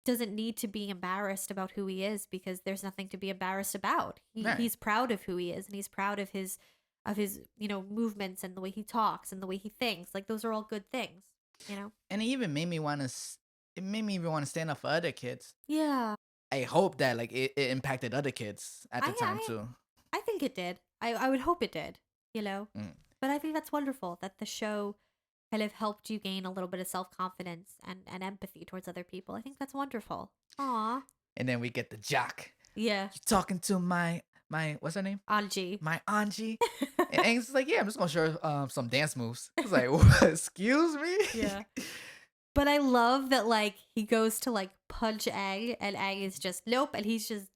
doesn't need to be embarrassed about who he is because there's nothing to be embarrassed about. Right. He's proud of who he is and he's proud of his, movements and the way he talks and the way he thinks. Like those are all good things, you know? And it even made me want to. It made me even want to stand up for other kids. Yeah. I hope that like it impacted other kids at I the time I too. I think it did. I would hope it did, you know? Mm. But I think that's wonderful that the show kind of helped you gain a little bit of self-confidence and empathy towards other people. I think that's wonderful. Aw. And then we get the jock. Yeah. You talking to my what's her name? Algie. My Anji. And Aang's like, yeah, I'm just gonna show her some dance moves. I was like, what? Excuse me? Yeah. But I love that like he goes to like punch Aang and Aang is just nope and he's just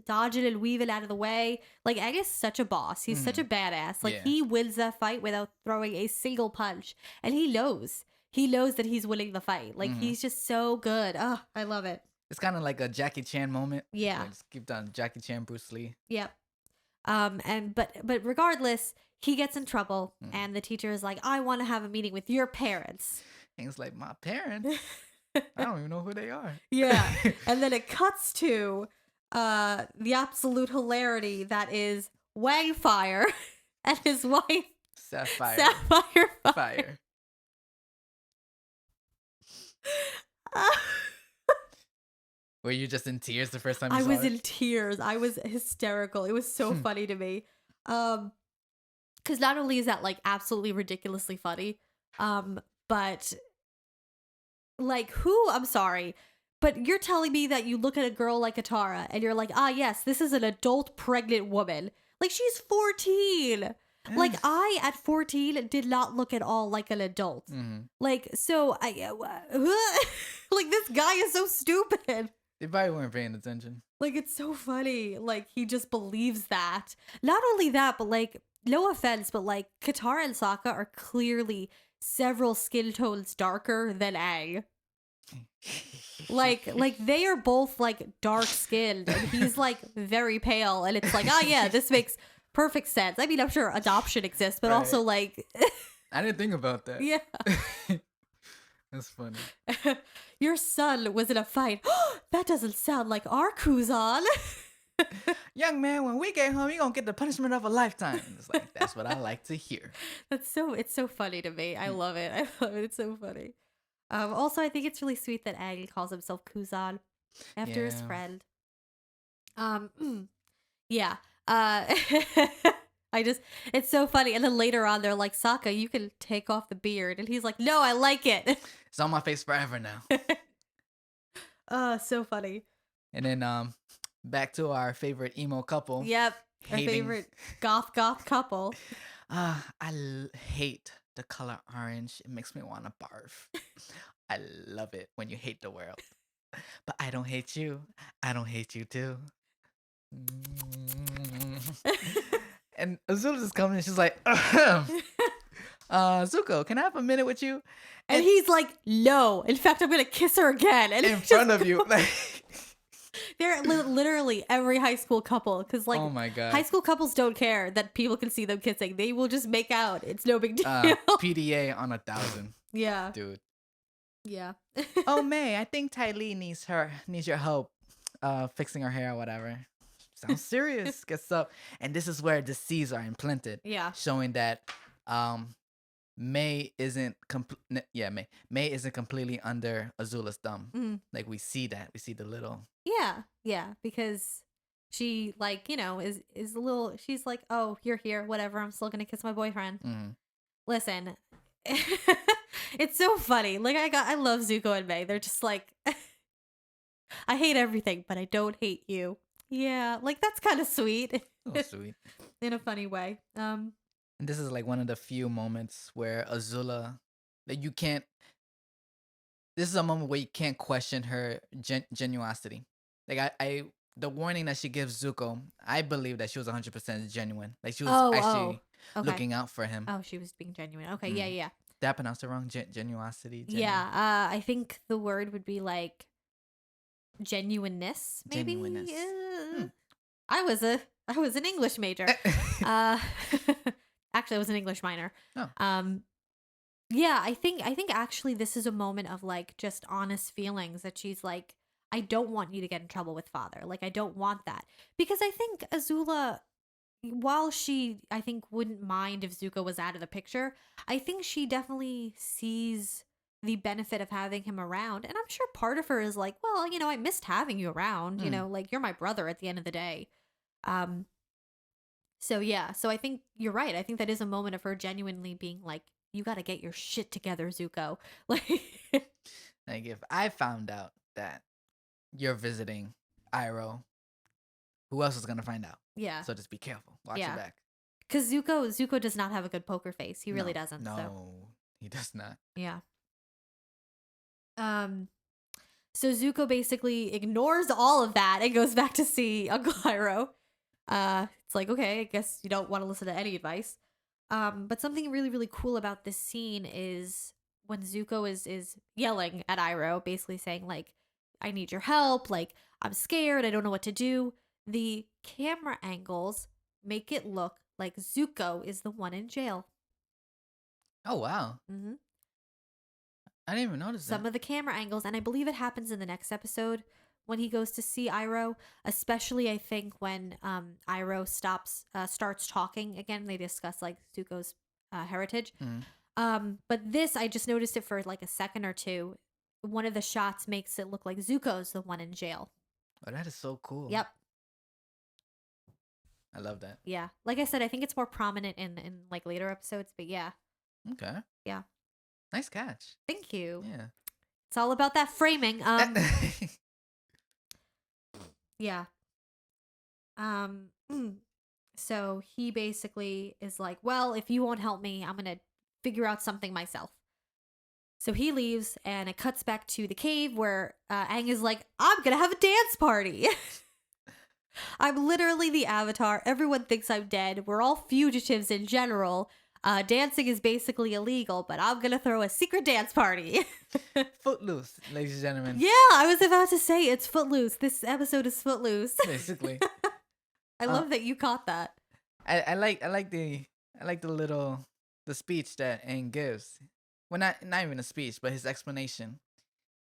dodging and weaving out of the way. Like Aang is such a boss. He's such a badass. Like Yeah. he wins that fight without throwing a single punch. And he knows. He knows that he's winning the fight. Like he's just so good. Oh, I love it. It's kind of like a Jackie Chan moment. Yeah. Where just keep on Jackie Chan, Bruce Lee. Yep. And but regardless, he gets in trouble and the teacher is like, I want to have a meeting with your parents. Aang's like, my parents? I don't even know who they are. Yeah. And then it cuts to the absolute hilarity that is Wang Fire and his wife Sapphire. Sapphire Fire. Fire. Were you just in tears the first time you I saw was it? in tears. I was hysterical. It was so funny to me. Because not only is that like absolutely ridiculously funny, but like I'm sorry, but you're telling me that you look at a girl like Katara and you're like, ah, yes, this is an adult pregnant woman. Like she's 14. Like I at 14 did not look at all like an adult. Like so I like this guy is so stupid. They probably weren't paying attention. Like it's so funny. Like he just believes that. Not only that, but like no offense, but like Katara and Sokka are clearly several skin tones darker than Aang. Like they are both like dark skinned and he's like very pale and it's like, oh yeah, this makes perfect sense. I mean, I'm sure adoption exists, but Right. also like I didn't think about that. yeah. That's funny. Your son was in a fight. That doesn't sound like our Kuzan. Young man, when we get home, you're gonna get the punishment of a lifetime. It's like that's what I like to hear. It's so funny to me. I love it. I love it. It's so funny. Also, I think it's really sweet that Aang calls himself Kuzan. after his Yeah. friend. Yeah. I just, it's so funny. And then later on, they're like, Sokka, you can take off the beard. And he's like, no, I like it. It's on my face forever now. Oh, so funny. And then back to our favorite emo couple. Yep. Our Hating. favorite goth couple. Hate the color orange. It makes me want to barf. I love it when you hate the world. But I don't hate you. I don't hate you too. And Azula just comes and she's like, Zuko, can I have a minute with you? And he's like, no. In fact, I'm going to kiss her again. And In front of you. They're literally every high school couple. Because, like, oh my God. high school couples don't care that people can see them kissing. They will just make out. It's no big deal. PDA on 1,000. Yeah. Dude. Yeah. Oh, May, I think Ty Lee needs your help fixing her hair or whatever. Sounds serious. Gets up. And this is where the seeds are implanted. Yeah. Showing that May isn't May isn't completely under Azula's thumb. Mm-hmm. Like we see that. We see the little. Yeah, because she, like, you know, is a little, she's like, oh, you're here, whatever, I'm still gonna kiss my boyfriend. Mm-hmm. Listen, it's so funny. Like, I love Zuko and May. They're just like, I hate everything, but I don't hate you. Yeah, like, that's kind of sweet. Oh, sweet. In a funny way. And this is like one of the few moments where Azula, that you can't. This is a moment where you can't question her genuosity. Like the warning that she gives Zuko, I believe that she was 100% genuine. Like she was actually okay. looking out for him. Oh, she was being genuine. Okay, yeah. Did I pronounce it wrong? Genuosity? Yeah, I think the word would be like genuineness, maybe. Genuineness. I was an English major. Actually, I was an English minor. Oh. Yeah, I think actually this is a moment of like just honest feelings that she's like, I don't want you to get in trouble with father. Like, I don't want that. Because I think Azula, while she, I think, wouldn't mind if Zuko was out of the picture, I think she definitely sees the benefit of having him around. And I'm sure part of her is like, well, you know, I missed having you around. You know, like, you're my brother at the end of the day. So yeah, so I think you're right. I think that is a moment of her genuinely being like, you got to get your shit together, Zuko. Like if I found out that you're visiting Iroh, who else is gonna find out? Yeah. So just be careful. Watch your back. Because Zuko does not have a good poker face. He really doesn't. No, he does not. Yeah. So Zuko basically ignores all of that and goes back to see Uncle Iroh. It's like, okay, I guess you don't want to listen to any advice. But something really, really cool about this scene is when Zuko is yelling at Iroh, basically saying, like, I need your help, like, I'm scared, I don't know what to do. The camera angles make it look like Zuko is the one in jail. Oh, wow. Mm-hmm. I didn't even notice Some of the camera angles, and I believe it happens in the next episode when he goes to see Iroh, especially I think when Iroh starts talking again. They discuss like Zuko's heritage. But this, I just noticed it for like a second or two. One of the shots makes it look like Zuko's the one in jail. Oh, that is so cool. Yep. I love that. Yeah. Like I said, I think it's more prominent in like later episodes, but yeah. Okay. Yeah. Nice catch. Thank you. Yeah. It's all about that framing. Yeah. So he basically is like, well, if you won't help me, I'm going to figure out something myself. So he leaves and it cuts back to the cave where Aang is like, I'm going to have a dance party. I'm literally the Avatar. Everyone thinks I'm dead. We're all fugitives in general. Dancing is basically illegal, but I'm going to throw a secret dance party. Footloose, ladies and gentlemen. Yeah, I was about to say it's Footloose. This episode is Footloose. Basically. I love that you caught that. I like the speech that Aang gives. Well, not even a speech, but his explanation.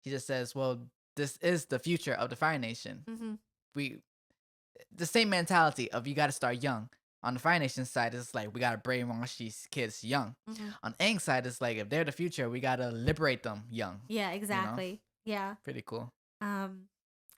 He just says, "Well, this is the future of the Fire Nation. Mm-hmm. The same mentality of you got to start young. On the Fire Nation side, it's like we got to brainwash these kids young. Mm-hmm. On Aang's side, it's like if they're the future, we got to liberate them young. Yeah, exactly. You know? Yeah. Pretty cool.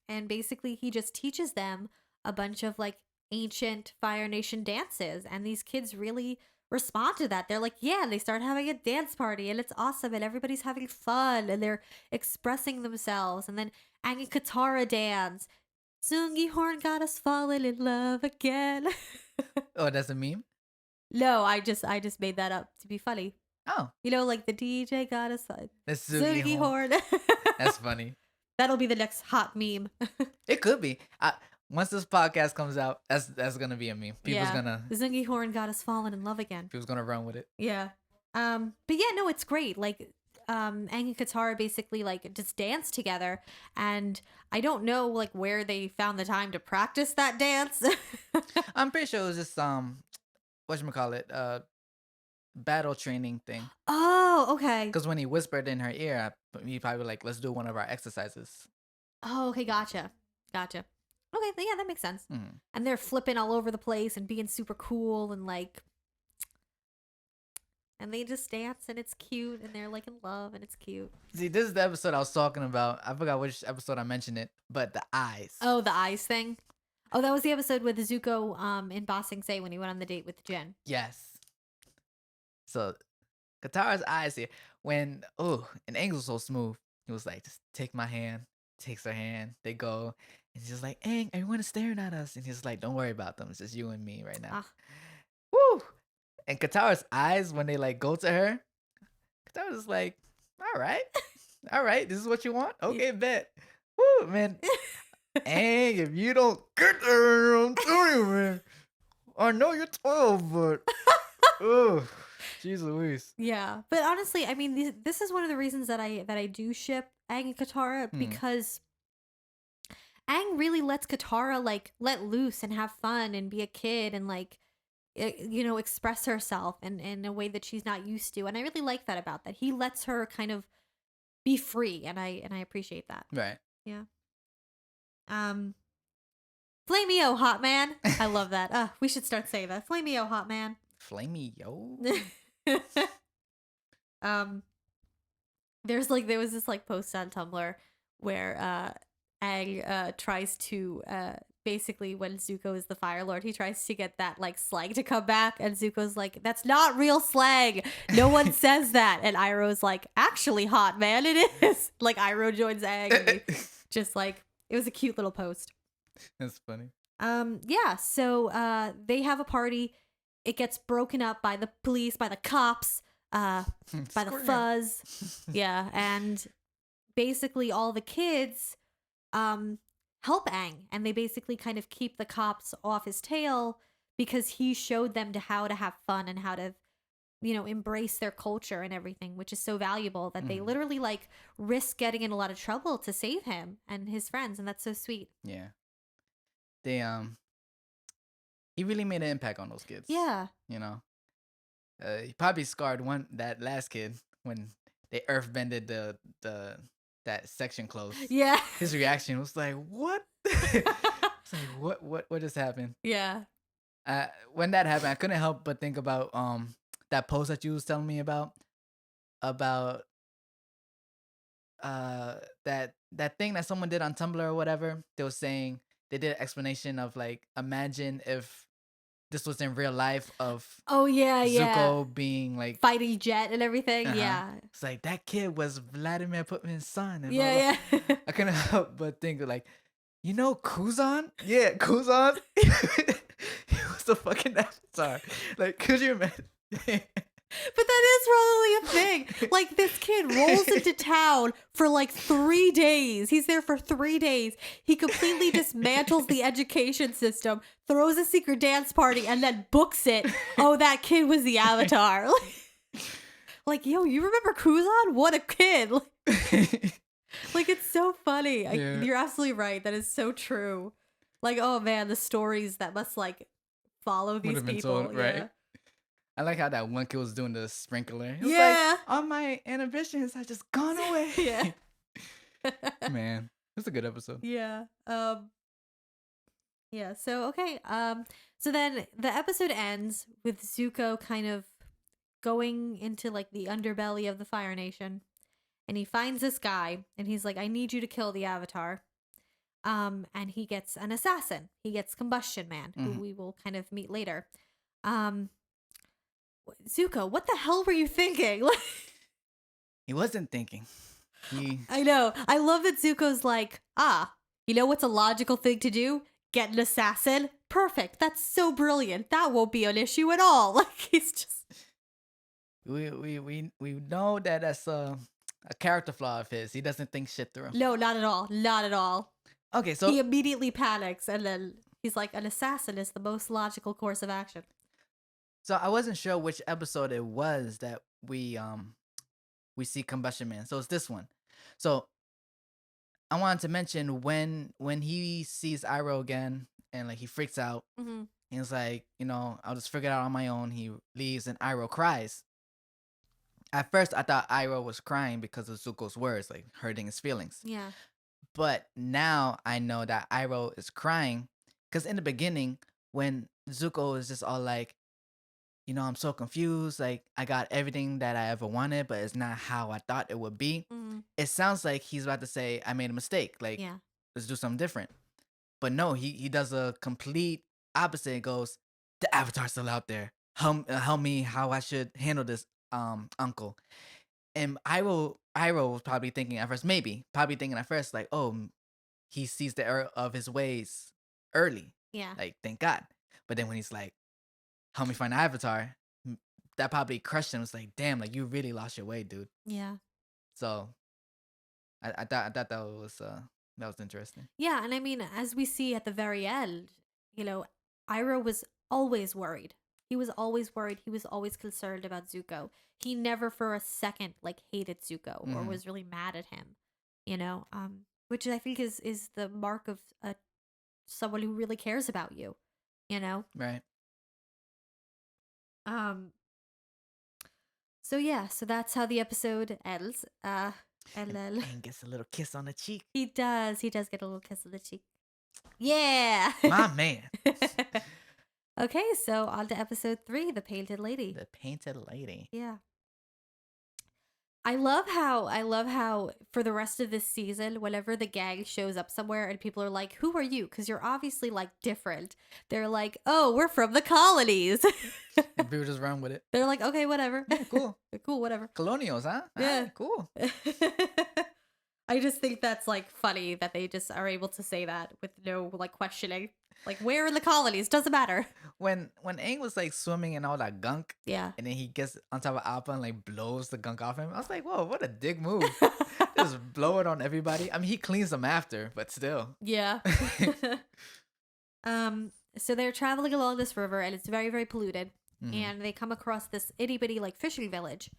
and basically he just teaches them a bunch of like ancient Fire Nation dances, and these kids really respond to that. They're like, yeah, and they start having a dance party, and it's awesome, and everybody's having fun, and they're expressing themselves. And then Aang and Katara dance. Zungi Horn got us falling in love again. Oh, that's a meme? No, I just made that up to be funny. Oh, You know, like the DJ got us that's Zungi Horn. That's funny. That'll be the next hot meme. It could be. Once this podcast comes out, that's gonna be a meme. People's gonna The Zungi Horn got us falling in love again. people's gonna run with it. Yeah. But yeah, no, it's great. Like, Aang and Katara basically like just dance together, and I don't know like where they found the time to practice that dance. I'm pretty sure it was just whatchamacallit, battle training thing. Oh, okay. Because when he whispered in her ear, he probably like, let's do one of our exercises. Oh, okay, gotcha. Okay, yeah, that makes sense. Mhm. And they're flipping all over the place and being super cool and like, and they just dance and it's cute and they're like in love and it's cute. See, this is the episode I was talking about. I forgot which episode I mentioned it, but the eyes. Oh, the eyes thing. Oh, that was the episode with Zuko in Ba Sing Se when he went on the date with Jen. Yes. So, Katara's eyes here. And Aang was so smooth. He was like, just take my hand. Takes her hand. They go. And he's just like, Aang, everyone is staring at us. And he's like, don't worry about them. It's just you and me right now. Ah. Woo! And Katara's eyes, when they like go to her, Katara's just like, all right. All right. This is what you want? Okay, bet. Woo, man. Aang, if you don't get there, I'm telling you, man. I know you're 12, but... oh, jeez Louise. Yeah, but honestly, I mean, this is one of the reasons that I do ship Aang and Katara, because Aang really lets Katara like let loose and have fun and be a kid and like express herself in a way that she's not used to, and I really like that about that. He lets her kind of be free, and I appreciate that. Right. Yeah. Flameo, hot man. I love that. We should start saying that. Flameo, hot man. Flamey, yo. There was this like post on Tumblr where Aang tries to basically, when Zuko is the Fire Lord, he tries to get that like slang to come back, and Zuko's like, that's not real slang, no one says that, and Iroh's like, actually, hot man, it is. Like Iroh joins Aang, and just like, it was a cute little post. That's funny. Yeah, so they have a party. It gets broken up by the police, by the cops, by the fuzz. Yeah, and basically all the kids help Aang, and they basically kind of keep the cops off his tail because he showed them how to have fun and how to, embrace their culture and everything, which is so valuable that they literally like risk getting in a lot of trouble to save him and his friends, and that's so sweet. Yeah. They he really made an impact on those kids. Yeah. He probably scarred that last kid when they earthbended that section closed. Yeah. His reaction was like, what? It's like, what just happened? Yeah. When that happened, I couldn't help but think about that post that you was telling me about that thing that someone did on Tumblr or whatever. They were saying, they did an explanation of like, imagine if this was in real life of Zuko being like fighting Jet and everything. Yeah, it's like that kid was Vladimir Putin's son. And yeah. I couldn't help but think of like, Kuzan? Yeah, Kuzan. He was the fucking avatar. Like, could you imagine? But that is probably a thing. Like, this kid rolls into town for like 3 days. He's there for 3 days. He completely dismantles the education system, throws a secret dance party, and then books it. Oh, that kid was the Avatar. Like, yo, you remember Kuzan? What a kid. Like, it's so funny. Yeah. You're absolutely right. That is so true. Like, oh man, the stories that must like follow these people. Told, right? Yeah. I like how that one kid was doing the sprinkler. He was Yeah. like, all my inhibitions had just gone away. Yeah. Man, it was a good episode. Yeah. Yeah. So, okay. So then the episode ends with Zuko kind of going into like the underbelly of the Fire Nation, and he finds this guy, and he's like, I need you to kill the Avatar. And he gets an assassin. He gets Combustion Man, who Mhm. we will kind of meet later. Um, Zuko, what the hell were you thinking? He wasn't thinking. He I know. I love that Zuko's like, you know what's a logical thing to do? Get an assassin. Perfect. That's so brilliant. That won't be an issue at all. Like he's just we know that that's a character flaw of his. He doesn't think shit through. no, not at all. Not at all. Okay, He so immediately panics and then he's like, an assassin is the most logical course of action. I wasn't sure which episode it was that we see Combustion Man. So it's this one. So I wanted to mention when he sees Iroh again and like he freaks out. Mm-hmm. He's like, I'll just figure it out on my own. He leaves and Iroh cries. At first, I thought Iroh was crying because of Zuko's words, like hurting his feelings. Yeah. But now I know that Iroh is crying because in the beginning, when Zuko is just all like, I'm so confused. Like, I got everything that I ever wanted, but it's not how I thought it would be. Mm-hmm. It sounds like he's about to say, I made a mistake. Like, Yeah. let's do something different. But no, he does a complete opposite. It goes, the Avatar's still out there. Help me how I should handle this, uncle. And Iroh was probably thinking at first, like, oh, he sees the error of his ways early. Yeah. Like, thank God. But then when he's like, help me find the Avatar, that probably crushed him. It's like, damn, like you really lost your way, dude. Yeah. So I thought that was interesting. Yeah, and I mean, as we see at the very end, Iroh was always worried. He was always worried. He was always concerned about Zuko. He never for a second like hated Zuko or Mhm. was really mad at him. Which I think is the mark of someone who really cares about you. Right. Um. So yeah, so that's how the episode ends. And then And gets a little kiss on the cheek. he does get a little kiss on the cheek. Yeah. My man. Okay, so on to episode 3, The Painted Lady. The Painted Lady. Yeah. I love how for the rest of this season, whenever the gang shows up somewhere and people are like, who are you? Because you're obviously like different. They're like, oh, we're from the colonies. And people just run with it. They're like, okay, whatever. Yeah, cool. Cool, whatever. Colonials, huh? Yeah. Ah, cool. I just think that's like funny that they just are able to say that with no like questioning. Like, where in the colonies? Doesn't matter. When Aang was like swimming in all that gunk, Yeah. and then he gets on top of Appa and like blows the gunk off him, I was like, whoa, what a dick move. Just blow it on everybody. I mean, he cleans them after, but still. Yeah. So they're traveling along this river and it's very, very polluted. Mhm. And they come across this itty bitty like fishing village.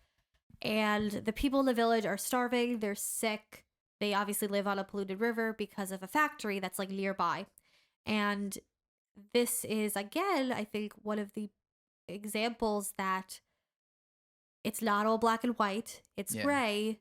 And the people in the village are starving, they're sick. They obviously live on a polluted river because of a factory that's like nearby. And this is again, I think, one of the examples that it's not all black and white. It's Yeah. gray.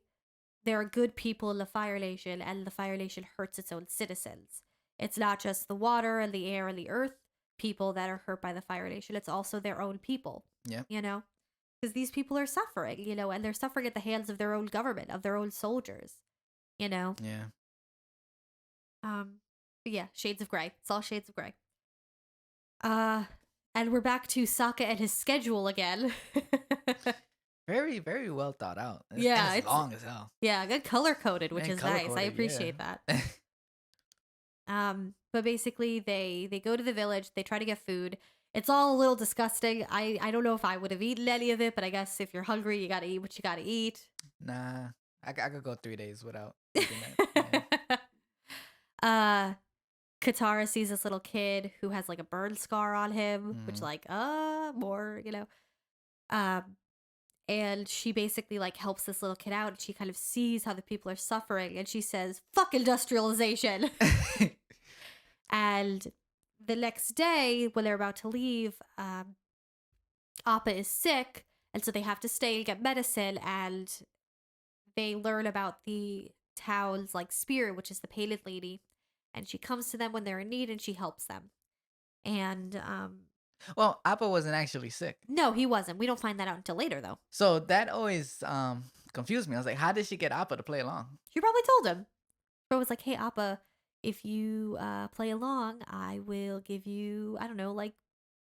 There are good people in the Fire Nation, and the Fire Nation hurts its own citizens. It's not just the water and the air and the earth people that are hurt by the Fire Nation. It's also their own people. Yeah. Because these people are suffering, and they're suffering at the hands of their own government, of their own soldiers, Yeah. But yeah, shades of gray. It's all shades of gray. And we're back to Sokka and his schedule again. Very, very well thought out. Yeah, And it's it's- long as hell. Yeah, good color coded, which And is nice. I color-coded, appreciate yeah. that. But basically they go to the village, they try to get food. It's all a little disgusting. I don't know if I would have eaten any of it, but I guess if you're hungry, you gotta eat what you gotta eat. Nah, I could go 3 days without eating that. Yeah. Katara sees this little kid who has like a burn scar on him, which Mhm. like, more, and she basically like helps this little kid out and she kind of sees how the people are suffering and she says, fuck industrialization. And the next day when they're about to leave, Appa is sick and so they have to stay and get medicine, and they learn about the town's like spirit, which is the Painted Lady, and she comes to them when they're in need and she helps them. And Well, Appa wasn't actually sick. no, he wasn't. We don't find that out until later though. So that always confused me. I was like, how did she get Appa to play along? She probably told him. Bro was like, hey Appa, if you play along, I will give you, I don't know, like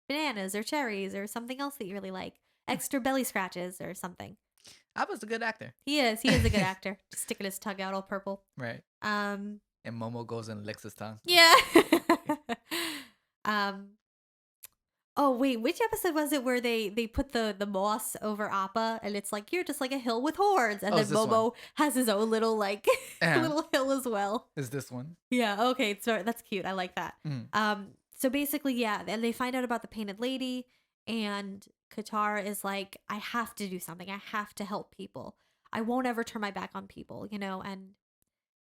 bananas or cherries or something else that you really like, extra belly scratches or something. I was a good actor. He is a good actor. Just sticking his tongue out all purple. Right. Um, And Momo goes and licks his tongue. yeah. um, oh wait, which episode was it where they put the moss over Appa and it's like you're just like a hill with horns, and Oh, then it's this one. Momo has his own little like little hill as well. Is this one? Yeah, okay, so that's cute. I like that. So basically, yeah, and they find out about the painted lady, and Katara is like, I have to do something. I have to help people. I won't ever turn my back on people, you know, and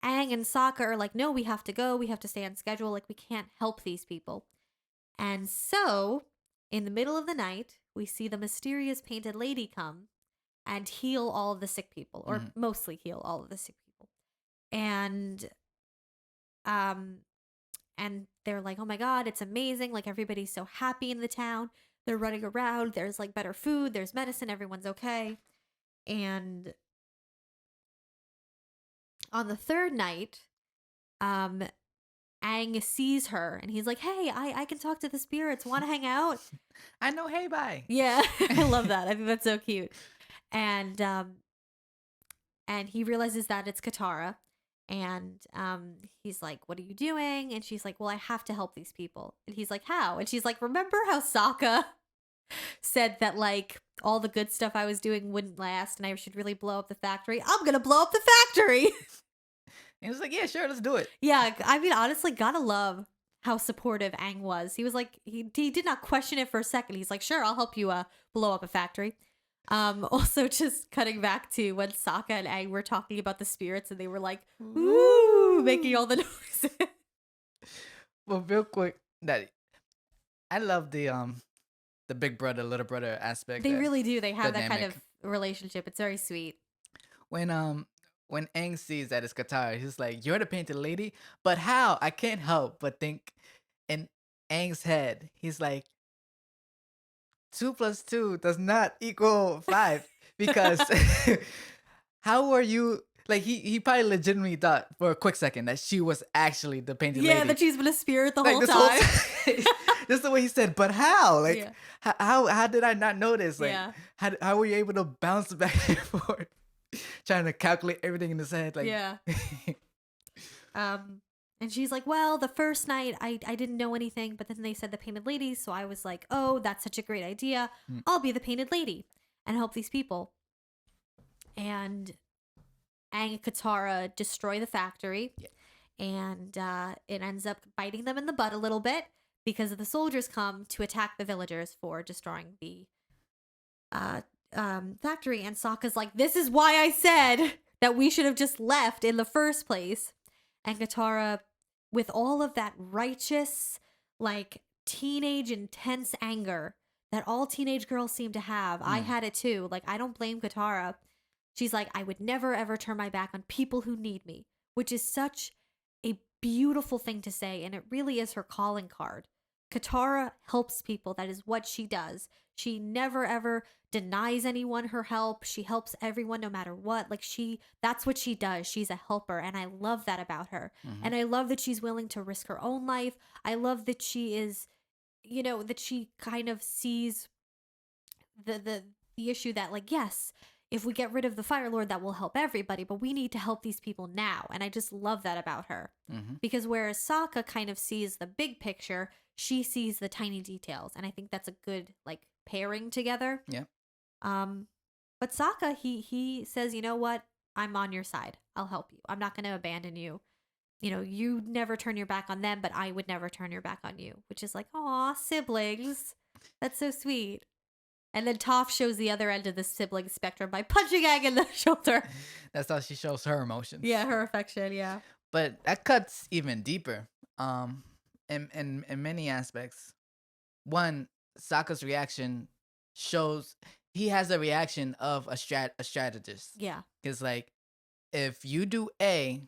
Aang and Sokka are like, no, we have to go. We have to stay on schedule. Like, we can't help these people. And so, in the middle of the night, we see the mysterious painted lady come and heal all of the sick people, or mostly heal all of the sick people. And um and they're like, "Oh my god, it's amazing. Like everybody's so happy in the town. They're running around. There's like better food, there's medicine, everyone's okay." And on the third night, um Aang sees her and he's like, "Hey, I can talk to the spirits. Want to hang out?" I know. Hey, bye. Yeah, I love that. I think that's so cute. And he realizes that it's Katara, and he's like, "What are you doing?" And she's like, "Well, I have to help these people." And he's like, "How?" And she's like, "Remember how Sokka said that like all the good stuff I was doing wouldn't last and I should really blow up the factory? I'm gonna blow up the factory." And he was like, yeah, sure, let's do it. Yeah, I mean, honestly, gotta love how supportive Aang was. He was like, he did not question it for a second. He's like, "Sure, I'll help you blow up a factory." Also, just cutting back to when Sokka and Aang were talking about the spirits and they were like, "Ooh," making all the noises. Well, real quick, that I love the big brother, little brother aspect. They really do. They have that kind dynamic. of relationship. It's very sweet. When Aang sees that it's Katara, he's like, "You're the painted lady, but how?" I can't help but think in Aang's head, he's like, 2 + 2 does not equal 5 because how are you? Like he probably legitimately thought for a quick second that she was actually the painted lady. Yeah, that she's been a spirit the Like whole this time. time. Just the way he said, "But how?" Like Yeah. how did I not notice? Like Yeah. how were you able to bounce back and forth, trying to calculate everything in his head? Like Yeah. And she's like, "Well, the first night I didn't know anything, but then they said the painted lady, so I was like, oh, that's such a great idea. Mm. I'll be the painted lady and help these people." And Aang and Katara destroy the factory, Yeah. and it ends up biting them in the butt a little bit because the soldiers come to attack the villagers for destroying the factory. And Sokka's like, "This is why I said that we should have just left in the first place." And Katara, with all of that righteous, like teenage intense anger that all teenage girls seem to have, I had it too. Like, I don't blame Katara. She's like, "I would never ever turn my back on people who need me," which is such a beautiful thing to say. And it really is her calling card. Katara helps people. That is what she does. She never ever denies anyone her help. She helps everyone no matter what. Like, that's what she does. She's a helper. And I love that about her. And I love that she's willing to risk her own life. I love that she is, you know, that she kind of sees the issue that, like, yes, if we get rid of the Fire Lord, that will help everybody, but we need to help these people now. And I just love that about her. Because whereas Sokka kind of sees the big picture, she sees the tiny details. And I think that's a good, like, pairing together. Yeah. But Sokka, he says, "You know what? I'm on your side. I'll help you. I'm not going to abandon you. You know, you never turn your back on them, but I would never turn your back on you," which is like, aw, siblings. That's so sweet. And then Toph shows the other end of the sibling spectrum by punching Aang in the shoulder. That's how she shows her emotions. Yeah, her affection, yeah. But that cuts even deeper. In many aspects. One, Sokka's reaction shows he has a reaction of a strategist. Yeah. Because like, if you do A,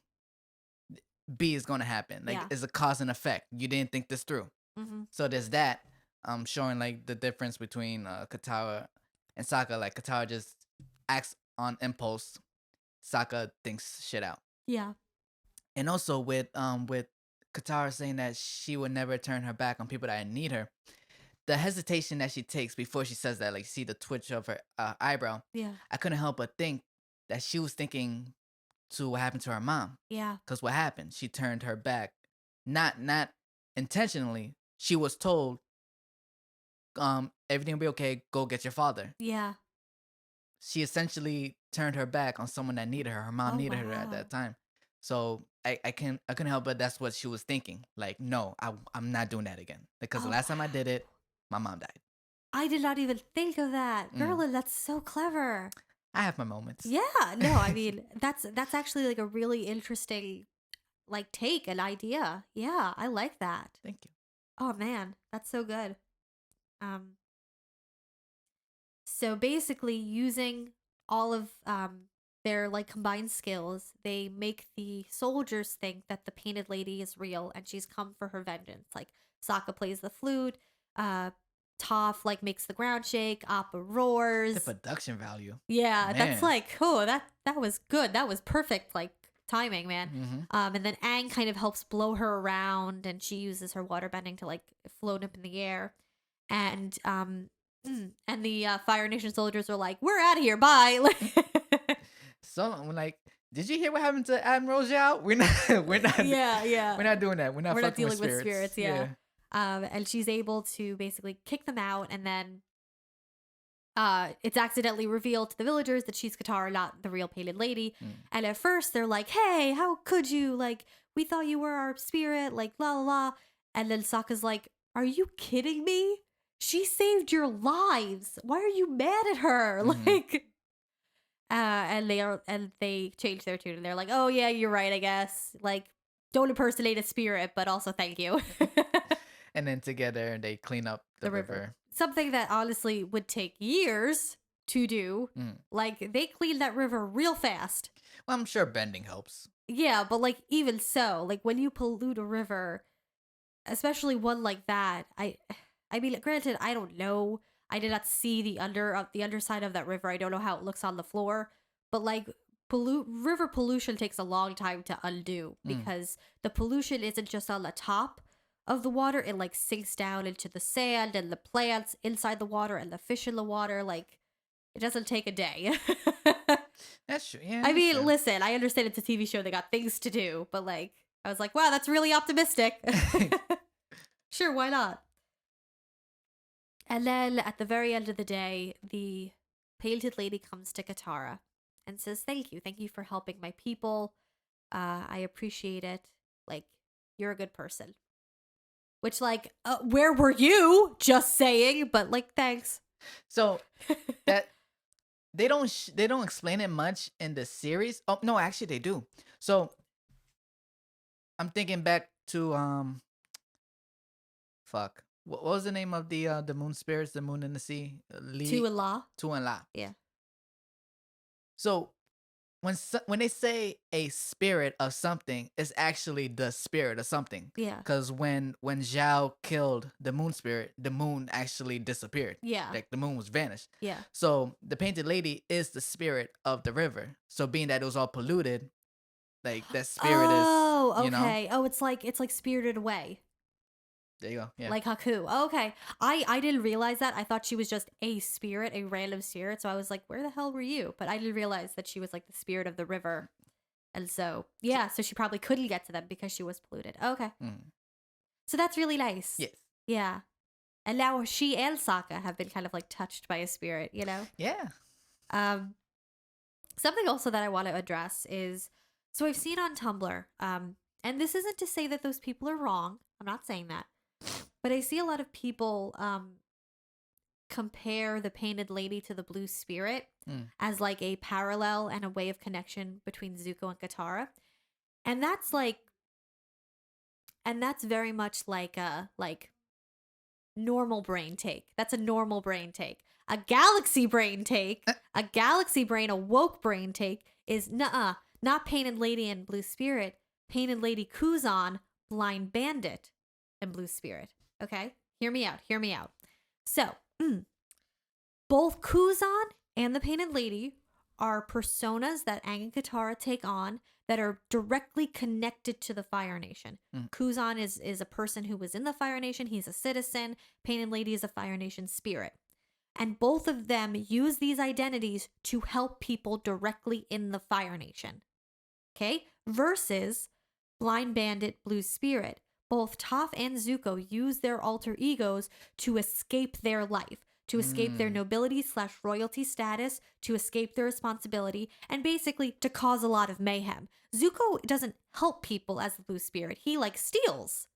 B is gonna happen. Like, Yeah. it's a cause and effect. You didn't think this through. So there's that. Showing like the difference between Katara and Sokka. Like, Katara just acts on impulse. Sokka thinks shit out. Yeah. And also with Katara saying that she would never turn her back on people that need her, the hesitation that she takes before she says that, like, see the twitch of her eyebrow, Yeah. I couldn't help but think that she was thinking to what happened to her mom. Yeah. Because what happened? She turned her back, not intentionally. She was told, everything will be okay. Go get your father. Yeah. She essentially turned her back on someone that needed her. Her mom Oh, needed her at wow. that time. So I couldn't help but that's what she was thinking. Like, no, I'm not doing that again. Because the Oh, last time I did wow. it, my mom died. I did not even think of that. Mm. Gerlin, that's so clever. I have my moments. Yeah, no, I mean, that's actually like a really interesting like take an idea. Yeah, I like that. Thank you. Oh man, that's so good. Um so basically using all of their like combined skills, they make the soldiers think that the painted lady is real and she's come for her vengeance. Like Sokka plays the flute, uh Toph like makes the ground shake, Appa The roars. production value, Yeah, that's man. like, oh, that was good. That was perfect, like timing, man. Mm-hmm. And then Aang kind of helps blow her around, and she uses her water bending to like float up in the air. And and the Fire Nation soldiers are like, "We're out of here, bye." So I'm like, did you hear what happened to Admiral Zhao? Yeah, yeah. We're not doing that. We're not We're not fucking with dealing with spirits. spirits, yeah. And she's able to basically kick them out, and then it's accidentally revealed to the villagers that she's Katara, not the real painted lady. Mm. And at first they're like, "Hey, how could you? Like, we thought you were our spirit, like la la la." And then Sokka's like, "Are you kidding me? She saved your lives. Why are you mad at her?" Mhm. Like and they change their tune and they're like, "Oh yeah, you're right, I guess. Like, don't impersonate a spirit, but also thank you." And then together they clean up the river. Something that honestly would take years to do. Mm. Like, they cleaned that river real fast. Well, I'm sure bending helps. Yeah, but like even so, like when you pollute a river, especially one like that, I mean, granted, I don't know. I did not see the underside of that river. I don't know how it looks on the floor, but like river pollution takes a long time to undo Mm. because the pollution isn't just on the top of the water, it like sinks down into the sand and the plants inside the water and the fish in the water. Like, it doesn't take a day. That's true. Yeah. I that's mean, true. listen, I understand it's a TV show, they got things to do, but like, I was like, wow, that's really optimistic. Sure, why not? And then at the very end of the day, the painted lady comes to Katara and says, "Thank you. Thank you for helping my people. I appreciate it. Like, you're a good person." Which, like, where were you? Just saying, but like, thanks. So that they don't explain it much in the series. Oh no, actually they do. So I'm thinking back to fuck. What was the name of the moon spirits, the moon and the sea? To Allah. Tu and La. Yeah. So when they say a spirit of something, it's actually the spirit of something. Yeah. Because when Zhao killed the moon spirit, the moon actually disappeared. Yeah. Like the moon was vanished. Yeah. So the painted lady is the spirit of the river. So being that it was all polluted, like that spirit Oh, is, you know. okay. Oh, it's like Spirited Away. There you go. Yeah. Like Haku. Oh, okay. I didn't realize that. I thought she was just a spirit, a random spirit. So I was like, where the hell were you? But I didn't realize that she was like the spirit of the river. And so, yeah, so she probably couldn't get to them because she was polluted. Okay. Mm. So that's really nice. Yes. Yeah. And now she and Sokka have been kind of like touched by a spirit, you know? Yeah. Something also that I want to address is, so I've seen on Tumblr, and this isn't to say that those people are wrong. I'm not saying that. But I see a lot of people compare the painted lady to the blue spirit as like a parallel and a way of connection between Zuko and Katara. And that's very much like a normal brain take. That's a normal brain take. A galaxy brain take, a galaxy brain, a woke brain take is not painted lady and blue spirit. Painted lady Kuzan, blind bandit, and blue spirit. Okay? Hear me out. So, both Kuzan and the painted lady are personas that Aang and Katara take on that are directly connected to the Fire Nation. Mm. Kuzan is a person who was in the Fire Nation. He's a citizen. Painted Lady is a Fire Nation spirit. And both of them use these identities to help people directly in the Fire Nation. Okay? Versus Blind Bandit, Blue Spirit. Both Toph and Zuko use their alter egos to escape their life, to escape their nobility / royalty status, to escape their responsibility, and basically to cause a lot of mayhem. Zuko doesn't help people as the Blue Spirit. He steals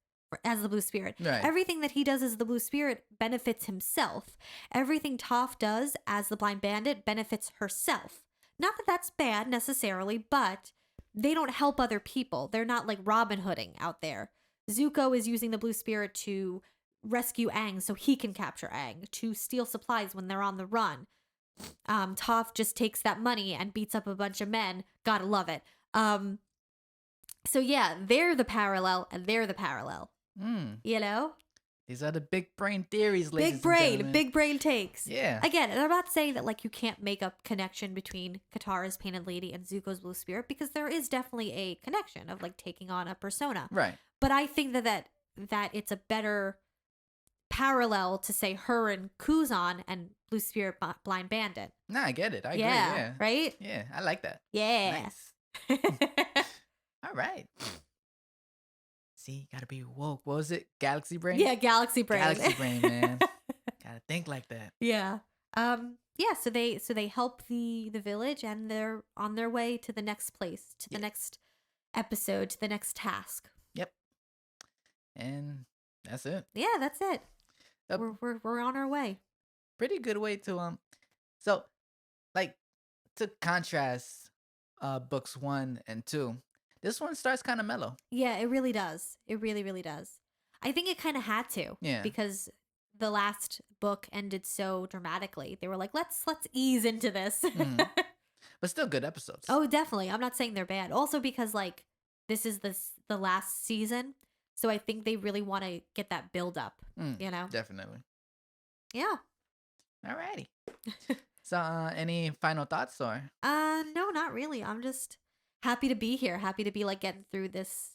as the Blue Spirit. Right. Everything that he does as the Blue Spirit benefits himself. Everything Toph does as the Blind Bandit benefits herself. Not that that's bad necessarily, but they don't help other people. They're not like Robin Hooding out there. Zuko is using the Blue Spirit to rescue Aang so he can capture Aang, to steal supplies when they're on the run. Toph just takes that money and beats up a bunch of men. Gotta love it. So yeah, they're the parallel and they're the parallel. You know? These are the big brain theories, ladies Big brain takes. Yeah. Again, and I'm not saying that you can't make a connection between Katara's Painted Lady and Zuko's Blue Spirit, because there is definitely a connection of taking on a persona. Right. But I think that it's a better parallel to say her and Kuzan and Blue Spirit Blind Bandit. Nah, I get it. I agree. Yeah. Right? Yeah, I like that. Yeah. Nice. All right. See, gotta be woke. What was it? Galaxy brain? Yeah, Galaxy Brain. Galaxy brain, man. Gotta think like that. Yeah. Yeah, so they help the village, and they're on their way to the next place, to the next episode, to the next task. Yep. And that's it. Yeah, that's it. We're on our way. Pretty good way to so to contrast books 1 and 2. This one starts kind of mellow. Yeah, it really does. It really, really does. I think it kind of had to. Yeah. Because the last book ended so dramatically. They were like, let's ease into this. But still good episodes. Oh, definitely. I'm not saying they're bad. Also because this is the last season. So I think they really want to get that build up, you know? Definitely. Yeah. Alrighty. So any final thoughts or? No, not really. I'm just happy to be here. Happy to be getting through this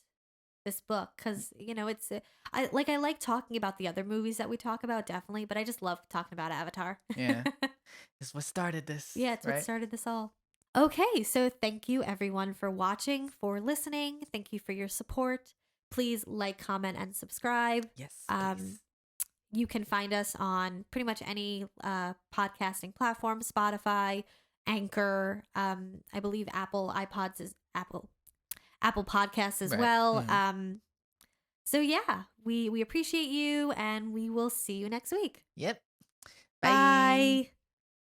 book, because it's I like talking about the other movies that we talk about, definitely, but I just love talking about Avatar. Yeah. It's what started this. Yeah, it's right? what started this all. Okay, so thank you everyone for watching, for listening. Thank you for your support. Please like, comment, and subscribe. Yes. Please. You can find us on pretty much any podcasting platform: Spotify, Anchor, I believe Apple Podcasts as well. So yeah, we appreciate you, and we will see you next week. Yep. Bye.